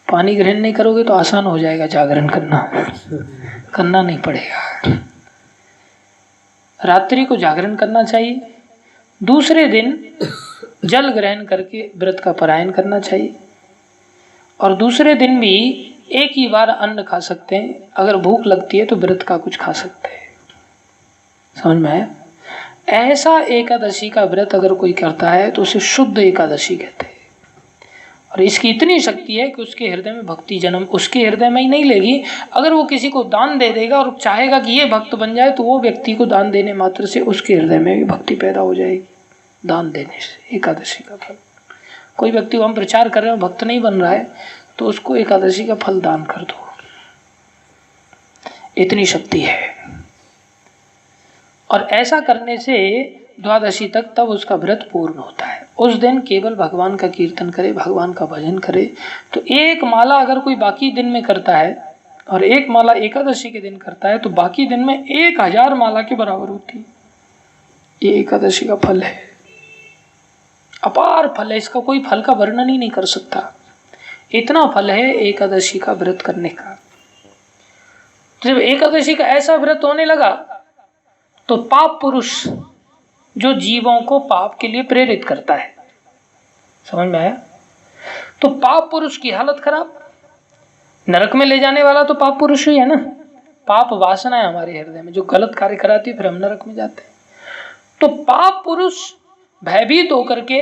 [SPEAKER 1] पानी ग्रहण नहीं करोगे तो आसान हो जाएगा जागरण करना नहीं पड़ेगा। रात्रि को जागरण करना चाहिए। दूसरे दिन जल ग्रहण करके व्रत का पारायण करना चाहिए। और दूसरे दिन भी एक ही बार अन्न खा सकते हैं। अगर भूख लगती है तो व्रत का कुछ खा सकते हैं। समझ में आया? ऐसा एकादशी का व्रत अगर कोई करता है तो उसे शुद्ध एकादशी कहते हैं। और इसकी इतनी शक्ति है कि उसके हृदय में भक्ति जन्म उसके हृदय में ही नहीं लेगी। अगर वो किसी को दान दे देगा और चाहेगा कि ये भक्त बन जाए तो वो व्यक्ति को दान देने मात्र से उसके हृदय में भी भक्ति पैदा हो जाएगी। दान देने से एकादशी का फल। कोई व्यक्ति को हम प्रचार कर रहे हैं, भक्त नहीं बन रहा है, तो उसको एकादशी का फल दान कर दो। इतनी शक्ति है। और ऐसा करने से द्वादशी तक तब उसका व्रत पूर्ण होता है। उस दिन केवल भगवान का कीर्तन करे, भगवान का भजन करे। तो एक माला अगर कोई बाकी दिन में करता है और एक माला एकादशी के दिन करता है तो बाकी दिन में 1000 माला के बराबर होती है। ये एकादशी का फल है, अपार फल है। इसका कोई फल का वर्णन ही नहीं कर सकता। इतना फल है एकादशी का व्रत करने का। जब एकादशी का ऐसा व्रत होने लगा तो पाप पुरुष जो जीवों को पाप के लिए प्रेरित करता है, समझ में आया? तो पाप पुरुष की हालत खराब। नरक में ले जाने वाला तो पाप पुरुष ही है ना। पाप वासना है हमारे हृदय में जो गलत कार्य कराती है, फिर हम नरक में जाते हैं। तो पाप पुरुष भयभीत होकर के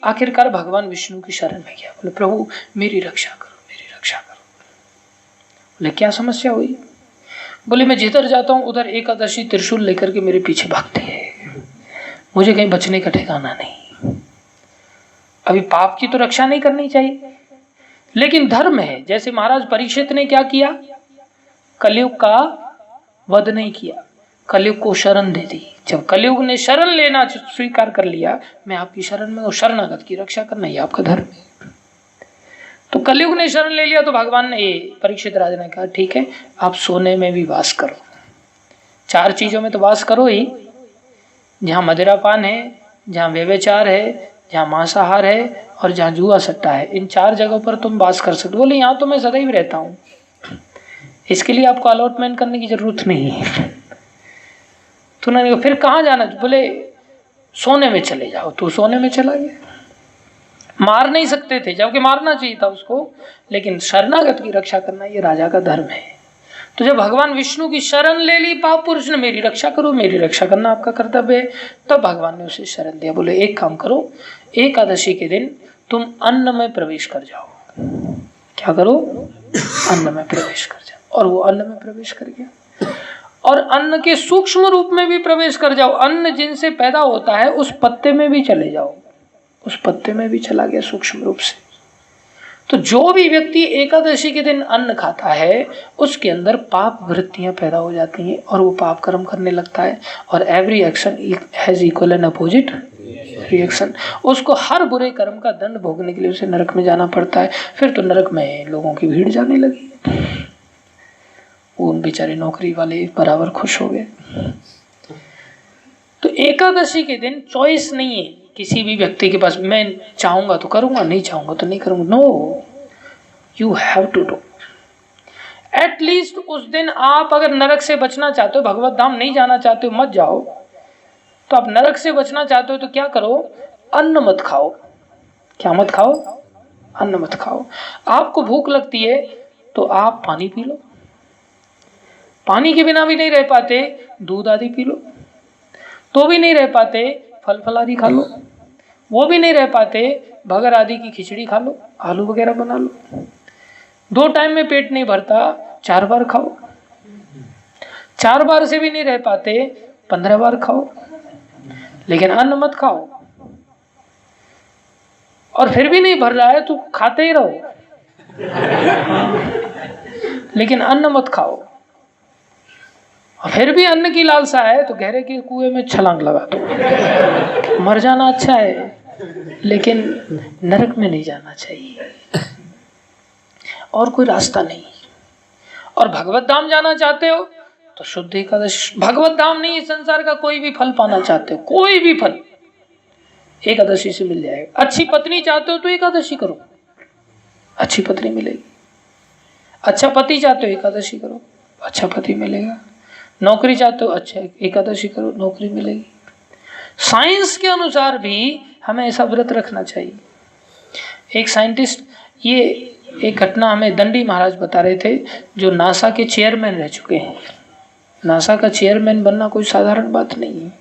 [SPEAKER 1] आखिरकार भगवान विष्णु की शरण में गया। बोले प्रभु मेरी रक्षा करो, मेरी रक्षा करो। बोले क्या समस्या हुई? बोले मैं जिधर जाता हूं उधर एकादशी त्रिशूल लेकर के मेरे पीछे भागती है, मुझे कहीं बचने का ठिकाना नहीं। अभी पाप की तो रक्षा नहीं करनी चाहिए, लेकिन धर्म है। जैसे महाराज परीक्षित ने क्या किया? कलयुग का वध नहीं किया, कलयुग को शरण दे दी। जब कलयुग ने शरण लेना स्वीकार कर लिया, मैं आपकी शरण में हूं, शरणागत की रक्षा करना ही आपका धर्म है। तो कलयुग ने शरण ले लिया तो भगवान ने, परीक्षित राजा ने कहा ठीक है आप सोने में भी वास करो। 4 चीजों में तो वास करो ही, जहाँ मदिरापान है, जहाँ व्यभिचार है, जहाँ मांसाहार है और जहाँ जुआ सट्टा है, इन 4 जगहों पर तुम वास कर सकते। बोले यहाँ तो मैं सदैव रहता हूँ, इसके लिए आपको अलॉटमेंट करने की जरूरत नहीं है। तो उन्होंने फिर कहाँ जाना? बोले सोने में चले जाओ। तो सोने में चला गया। मार नहीं सकते थे, जबकि मारना चाहिए था उसको, लेकिन शरणागत की रक्षा करना ये राजा का धर्म है। तो जब भगवान विष्णु की शरण ले ली पाप पुरुष ने, मेरी रक्षा करो, मेरी रक्षा करना आपका कर्तव्य है, तब भगवान ने उसे शरण दिया। बोले एक काम करो, एकादशी के दिन तुम अन्न में प्रवेश कर जाओ। क्या करो? अन्न में प्रवेश कर जाओ। और वो अन्न में प्रवेश कर गया। और अन्न के सूक्ष्म रूप में भी प्रवेश कर जाओ। अन्न जिनसे पैदा होता है उस पत्ते में भी चले जाओ। उस पत्ते में भी चला गया सूक्ष्म रूप से। तो जो भी व्यक्ति एकादशी के दिन अन्न खाता है उसके अंदर पाप वृत्तियां पैदा हो जाती हैं और वो पाप कर्म करने लगता है। और every action has equal and opposite reaction. उसको हर बुरे कर्म का दंड भोगने के लिए उसे नरक में जाना पड़ता है। फिर तो नरक में लोगों की भीड़ जाने लगी। वो उन बेचारे नौकरी वाले बराबर खुश हो गए। तो एकादशी के दिन चॉइस नहीं है किसी भी व्यक्ति के पास, मैं चाहूंगा तो करूंगा, नहीं चाहूंगा तो नहीं करूंगा। No, you have to do. At least उस दिन आप अगर नरक से बचना चाहते हो, भगवत धाम नहीं जाना चाहते हो, मत जाओ। तो आप नरक से बचना चाहते हो तो क्या करो? अन्न मत खाओ। क्या मत खाओ? अन्न मत खाओ। आपको भूख लगती है तो आप पानी पी लो, पानी के बिना भी नहीं रह पाते, दूध आदि पी लो, तो भी नहीं रह पाते, फल फलादी खा लो, वो भी नहीं रह पाते, भगर आदि की खिचड़ी खा लो, आलू वगैरह बना लो। 2 टाइम में पेट नहीं भरता, 4 बार खाओ, 4 बार से भी नहीं रह पाते, 15 बार खाओ, लेकिन अन्न मत खाओ। और फिर भी नहीं भर रहा है तो खाते ही रहो, लेकिन अन्न मत खाओ। और फिर भी अन्न की लालसा है तो गहरे के कुएं में छलांग लगा दो। मर जाना अच्छा है, लेकिन नरक में नहीं जाना चाहिए, और कोई रास्ता नहीं। और भगवत धाम जाना चाहते हो तो शुद्ध एकादशी, भगवत धाम नहीं, इस संसार का कोई भी फल पाना चाहते हो, कोई भी फल एकादशी से मिल जाएगा। अच्छी पत्नी चाहते हो तो एकादशी करो, अच्छी पत्नी मिलेगी। अच्छा पति चाहते हो एकादशी करो, अच्छा पति मिलेगा। नौकरी चाहते हो, अच्छा एकादशी करो, नौकरी मिलेगी। साइंस के अनुसार भी हमें ऐसा व्रत रखना चाहिए। एक साइंटिस्ट, ये एक घटना हमें दंडी महाराज बता रहे थे, जो नासा के चेयरमैन रह चुके हैं। नासा का चेयरमैन बनना कोई साधारण बात नहीं है।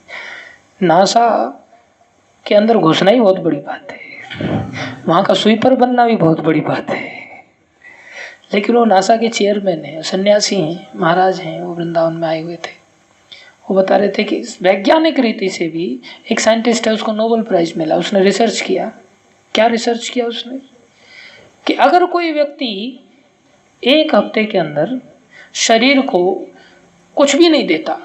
[SPEAKER 1] नासा के अंदर घुसना ही बहुत बड़ी बात है, वहाँ का स्वीपर बनना भी बहुत बड़ी बात है। लेकिन वो नासा के चेयरमैन हैं, सन्यासी हैं, महाराज हैं, वो वृंदावन में आए हुए थे। वो बता रहे थे कि वैज्ञानिक रीति से भी एक साइंटिस्ट है, उसको नोबेल प्राइज मिला। उसने रिसर्च किया। क्या रिसर्च किया उसने? कि अगर कोई व्यक्ति 1 हफ्ते के अंदर शरीर को कुछ भी नहीं देता,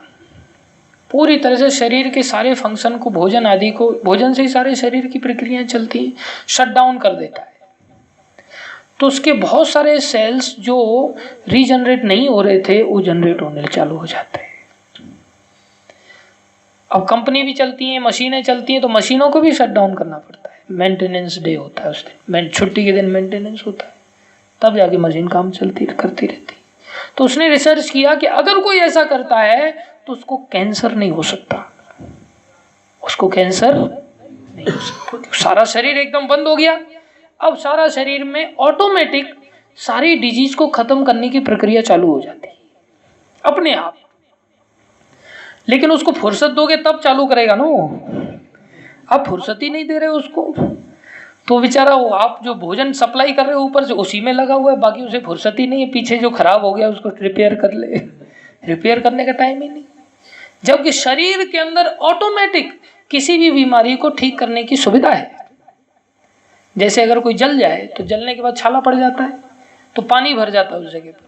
[SPEAKER 1] पूरी तरह से शरीर के सारे फंक्शन को, भोजन आदि को, भोजन से ही सारे शरीर की प्रक्रियाएं चलती हैं, शट डाउन कर देता है, तो उसके बहुत सारे सेल्स जो रीजनरेट नहीं हो रहे थे वो जनरेट होने चालू हो जाते हैं। अब कंपनी भी चलती है, मशीनें चलती हैं, तो मशीनों को भी शट डाउन करना पड़ता है। मेंटेनेंस डे होता है उस दिन, छुट्टी के दिन मेंटेनेंस होता है, तब जाके मशीन काम चलती करती रहती। तो उसने रिसर्च किया कि अगर कोई ऐसा करता है तो उसको कैंसर नहीं हो सकता, उसको कैंसर नहीं हो सकता। सारा शरीर एकदम बंद हो गया। अब सारा शरीर में ऑटोमेटिक सारी डिजीज को खत्म करने की प्रक्रिया चालू हो जाती है अपने आप। लेकिन उसको फुर्सत दोगे तब चालू करेगा ना वो। आप फुर्सत ही नहीं दे रहे उसको, तो बेचारा वो आप जो भोजन सप्लाई कर रहे हो ऊपर से उसी में लगा हुआ है, बाकी उसे फुर्सत ही नहीं है, पीछे जो खराब हो गया उसको रिपेयर कर ले। रिपेयर करने का टाइम ही नहीं। जबकि शरीर के अंदर ऑटोमेटिक किसी भी बीमारी को ठीक करने की सुविधा है। जैसे अगर कोई जल जाए तो जलने के बाद छाला पड़ जाता है, तो पानी भर जाता है उस जगह पर,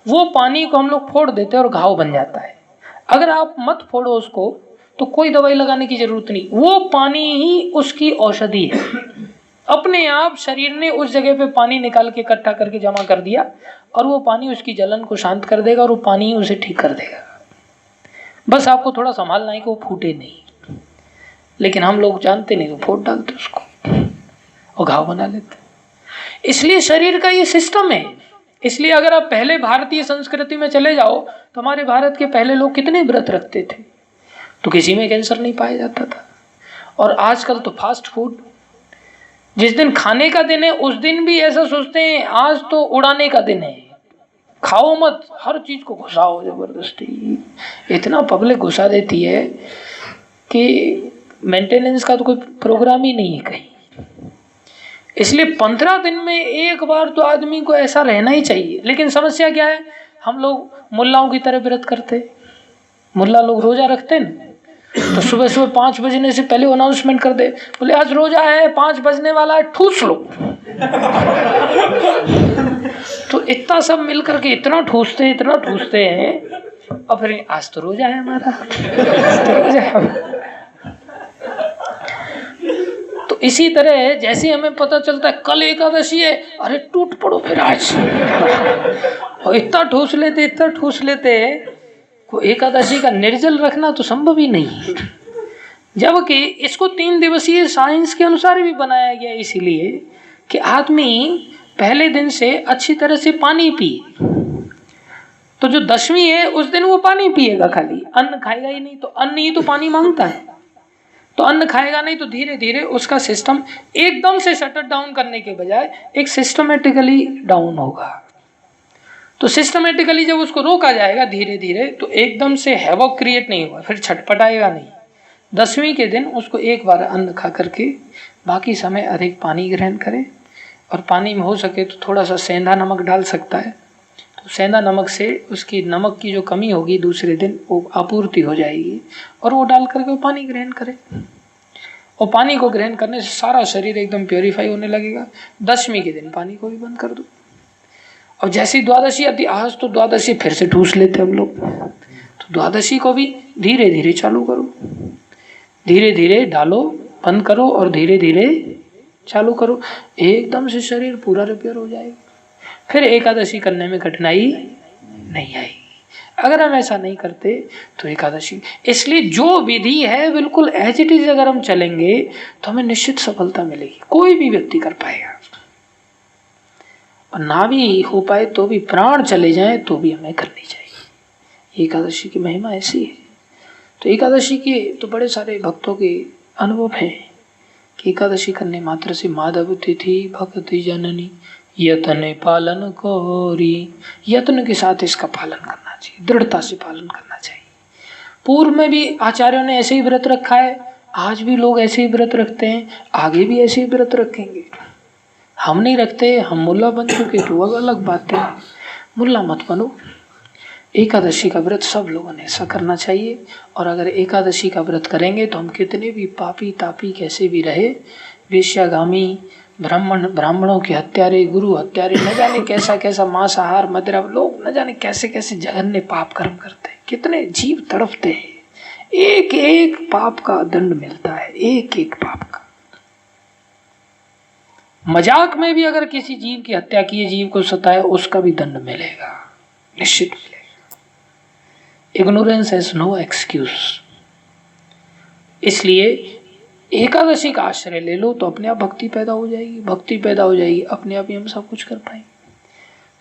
[SPEAKER 1] वो पानी को हम लोग फोड़ देते हैं और घाव बन जाता है। अगर आप मत फोड़ो उसको तो कोई दवाई लगाने की जरूरत नहीं, वो पानी ही उसकी औषधि है। अपने आप शरीर ने उस जगह पे पानी निकाल के इकट्ठा करके जमा कर दिया, और वो पानी उसकी जलन को शांत कर देगा, और वो पानी ही उसे ठीक कर देगा। बस आपको थोड़ा संभालना है कि वो फूटे नहीं। लेकिन हम लोग जानते नहीं, तो फोड़ डालते उसको और घाव बना लेते। इसलिए शरीर का ये सिस्टम है। इसलिए अगर आप पहले भारतीय संस्कृति में चले जाओ तो हमारे भारत के पहले लोग कितने व्रत रखते थे, तो किसी में कैंसर नहीं पाया जाता था। और आजकल तो फास्ट फूड, जिस दिन खाने का दिन है उस दिन भी ऐसा सोचते हैं आज तो उड़ाने का दिन है, खाओ मत, हर चीज को घुसाओ जबरदस्ती। इतना पब्लिक घुसा देती है कि मेंटेनेंस का तो कोई प्रोग्राम ही नहीं है कहीं। इसलिए 15 दिन में एक बार तो आदमी को ऐसा रहना ही चाहिए। लेकिन समस्या क्या है, हम लोग मुल्लाओं की तरह व्रत करते। मुल्ला लोग रोजा रखते हैं तो सुबह सुबह 5 बजने से पहले अनाउंसमेंट कर दे, बोले आज रोजा है, 5 बजने वाला है, ठूस लो। तो इतना सब मिल करके इतना ठूसते हैं, और फिर आज तो रोजा है हमारा, तो रोजा है। तो इसी तरह जैसे हमें पता चलता है कल एकादशी है, अरे टूट पड़ो फिर आज। और इतना ठूस लेते को एकादशी का निर्जल रखना तो संभव ही नहीं है। जबकि इसको 3 दिवसीय साइंस के अनुसार भी बनाया गया, इसीलिए कि आदमी पहले दिन से अच्छी तरह से पानी पिए। तो जो 10वीं है उस दिन वो पानी पिएगा, खाली अन्न खाएगा ही नहीं। तो अन्न ही तो पानी मांगता है, तो अन्न खाएगा नहीं, तो धीरे धीरे उसका सिस्टम एकदम से शट डाउन करने के बजाय एक सिस्टमेटिकली डाउन होगा। तो सिस्टमेटिकली जब उसको रोका जाएगा धीरे धीरे, तो एकदम से हैवॉक क्रिएट नहीं होगा, फिर छटपटाएगा नहीं। 10वीं के दिन उसको एक बार अन्न खा करके बाकी समय अधिक पानी ग्रहण करे, और पानी में हो सके तो थोड़ा सा सेंधा नमक डाल सकता है, तो सेंधा नमक से उसकी नमक की जो कमी होगी दूसरे दिन वो आपूर्ति हो जाएगी, और वो डाल करके वो पानी ग्रहण करे। और पानी को ग्रहण करने से सारा शरीर एकदम प्योरीफाई होने लगेगा। 10वीं के दिन पानी को भी बंद कर दो। और जैसी द्वादशी आती, आज तो द्वादशी फिर से ठूस लेते हम लोग, तो द्वादशी को भी धीरे धीरे चालू करो, धीरे धीरे डालो, बंद करो और धीरे धीरे चालू करो, एकदम से शरीर पूरा रिपेयर हो जाएगा। फिर एकादशी करने में कठिनाई नहीं आएगी। अगर हम ऐसा नहीं करते तो एकादशी, इसलिए जो विधि है बिल्कुल एज इट इज अगर हम चलेंगे तो हमें निश्चित सफलता मिलेगी। कोई भी व्यक्ति कर पाएगा, और ना भी हो पाए तो भी, प्राण चले जाए तो भी हमें करनी चाहिए। एकादशी की महिमा ऐसी है। तो एकादशी के तो बड़े सारे भक्तों के अनुभव हैं कि एकादशी करने मात्र से माधव तिथि भक्ति जननी यत्न पालन कोरी, यत्न के साथ इसका पालन करना चाहिए, दृढ़ता से पालन करना चाहिए। पूर्व में भी आचार्यों ने ऐसे ही व्रत रखा है, आज भी लोग ऐसे ही व्रत रखते हैं, आगे भी ऐसे ही व्रत रखेंगे। हम नहीं रखते, हम मुल्ला बन चुके तो वो अलग बात है, मुल्ला मत बनो। एकादशी का व्रत सब लोगों ने ऐसा करना चाहिए। और अगर एकादशी का व्रत करेंगे तो हम कितने भी पापी तापी कैसे भी रहे, वेश्यागामी, ब्राह्मणों के हत्यारे, गुरु हत्यारे, न जाने कैसा कैसा मांसाहार मदिरा, लोग न जाने कैसे कैसे जघन्य पाप कर्म करते हैं, कितने जीव तड़पते हैं, एक एक पाप का दंड मिलता है, एक एक पाप का। मजाक में भी अगर किसी जीव की हत्या किए, जीव को सताए, उसका भी दंड मिलेगा, निश्चित मिलेगा। Ignorance has no excuse. इसलिए एकादशी का आश्रय ले लो तो अपने आप भक्ति पैदा हो जाएगी, भक्ति पैदा हो जाएगी, अपने आप ही हम सब कुछ कर पाएंगे।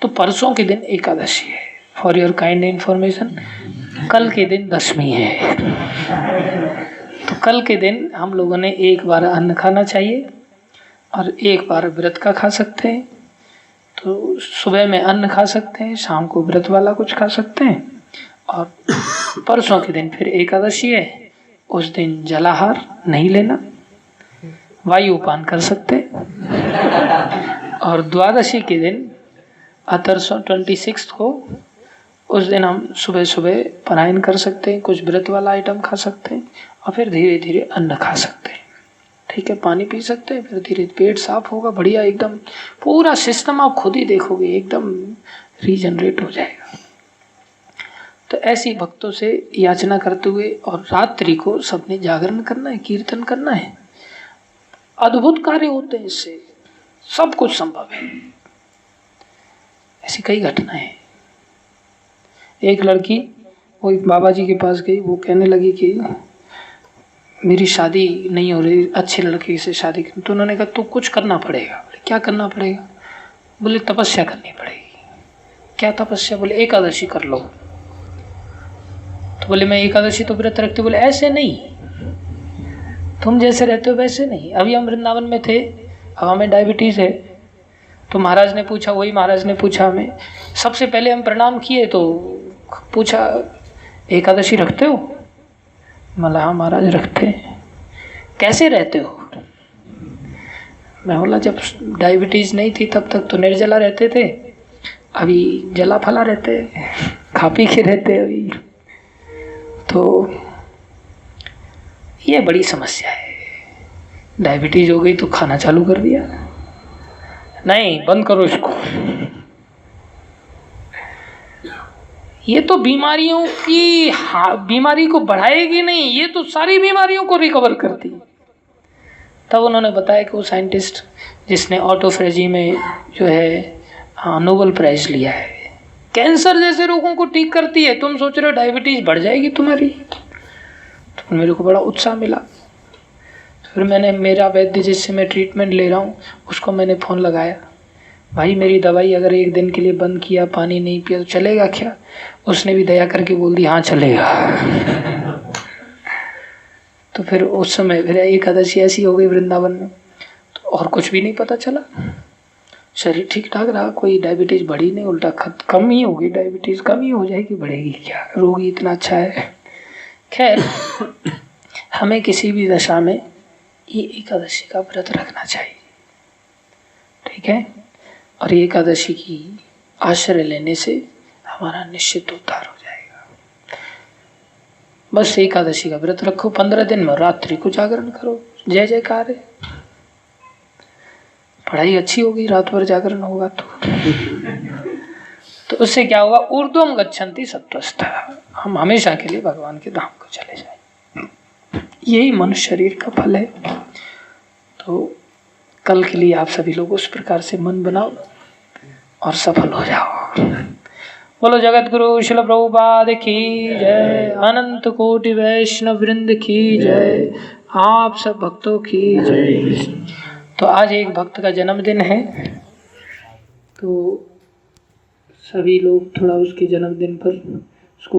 [SPEAKER 1] तो परसों के दिन एकादशी है, फॉर योर काइंड इन्फॉर्मेशन। कल के दिन 10वीं है, तो कल के दिन हम लोगों ने एक बार अन्न खाना चाहिए और एक बार व्रत का खा सकते हैं। तो सुबह में अन्न खा सकते हैं, शाम को व्रत वाला कुछ खा सकते हैं, और परसों के दिन फिर एकादशी है, उस दिन जलाहार नहीं लेना, वायुपान कर सकते। और द्वादशी के दिन अतर 26 को, उस दिन हम सुबह सुबह पारायण कर सकते हैं, कुछ व्रत वाला आइटम खा सकते हैं, और फिर धीरे धीरे अन्न खा सकते हैं। ठीक है, पानी पी सकते हैं, फिर धीरे पेट साफ होगा, बढ़िया एकदम पूरा सिस्टम आप खुद ही देखोगे एकदम रीजनरेट हो जाएगा। तो ऐसी भक्तों से याचना करते हुए, और रात्रि को सबने जागरण करना है, कीर्तन करना है। अद्भुत कार्य होते हैं, इससे सब कुछ संभव है। ऐसी कई घटनाएं हैं। एक लड़की वो एक बाबा जी के पास गई, वो कहने लगी कि मेरी शादी नहीं हो रही, अच्छे लड़के से शादी करनी। तो उन्होंने कहा तो कुछ करना पड़ेगा। बोले क्या करना पड़ेगा? बोले तपस्या करनी पड़ेगी। क्या तपस्या? बोले एकादशी कर लो। तो बोले मैं एकादशी तो व्रत रखते। बोले ऐसे नहीं, तुम जैसे रहते हो वैसे नहीं। अभी हम वृंदावन में थे, अब हमें डायबिटीज़ है, तो महाराज ने पूछा, वही महाराज ने पूछा हमें, सबसे पहले हम प्रणाम किए तो पूछा एकादशी रखते हो? बोला हाँ महाराज रखते हैं। कैसे रहते हो? मैं बोला जब डायबिटीज़ नहीं थी तब तक तो निर्जला रहते थे, अभी जला फला रहते, खा पी के रहते अभी। तो ये बड़ी समस्या है, डायबिटीज हो गई तो खाना चालू कर दिया। नहीं, बंद करो इसको। ये तो बीमारियों की बीमारी को बढ़ाएगी नहीं, ये तो सारी बीमारियों को रिकवर करती। तब उन्होंने बताया कि वो साइंटिस्ट जिसने ऑटोफ्रेजी में जो है नोबेल प्राइज लिया है, कैंसर जैसे रोगों को ठीक करती है। तुम सोच रहे हो डायबिटीज बढ़ जाएगी तुम्हारी? तो मेरे को बड़ा उत्साह मिला। फिर मैंने मेरा वैद्य जिससे मैं ट्रीटमेंट ले रहा हूँ उसको मैंने फ़ोन लगाया, भाई मेरी दवाई अगर एक दिन के लिए बंद किया, पानी नहीं पिया तो चलेगा क्या? उसने भी दया करके बोल दी हाँ चलेगा। तो फिर उस समय फिर एकादशी ऐसी हो गई वृंदावन में, तो और कुछ भी नहीं पता चला। शरीर ठीक ठाक रहा, कोई डायबिटीज बढ़ी नहीं, उल्टा कम ही होगी, डायबिटीज कम ही हो जाएगी, बढ़ेगी क्या, रोगी इतना अच्छा है। खैर हमें किसी भी दशा में ये एकादशी का व्रत रखना चाहिए, ठीक है। और ये एकादशी की आश्रय लेने से हमारा निश्चित उद्धार हो जाएगा। बस एकादशी का व्रत रखो, 15 दिन में रात्रि को जागरण करो, जय जयकार है। पढ़ाई अच्छी होगी, रात भर जागरण होगा तो उससे क्या होगा, ऊर्ध्वम गच्छन्ति सत्वस्था, हम हमेशा के लिए भगवान के धाम को चले जाएं। यही मनुष्य शरीर का फल है। तो कल के लिए आप सभी लोग उस प्रकार से मन बनाओ और सफल हो जाओ। बोलो जगत गुरु शिल प्रभुपाद की जय, अनंत कोटि वैष्णव वृंद की जय, आप सब भक्तों की जय। तो आज एक भक्त का जन्मदिन है, तो सभी लोग थोड़ा उसके जन्मदिन पर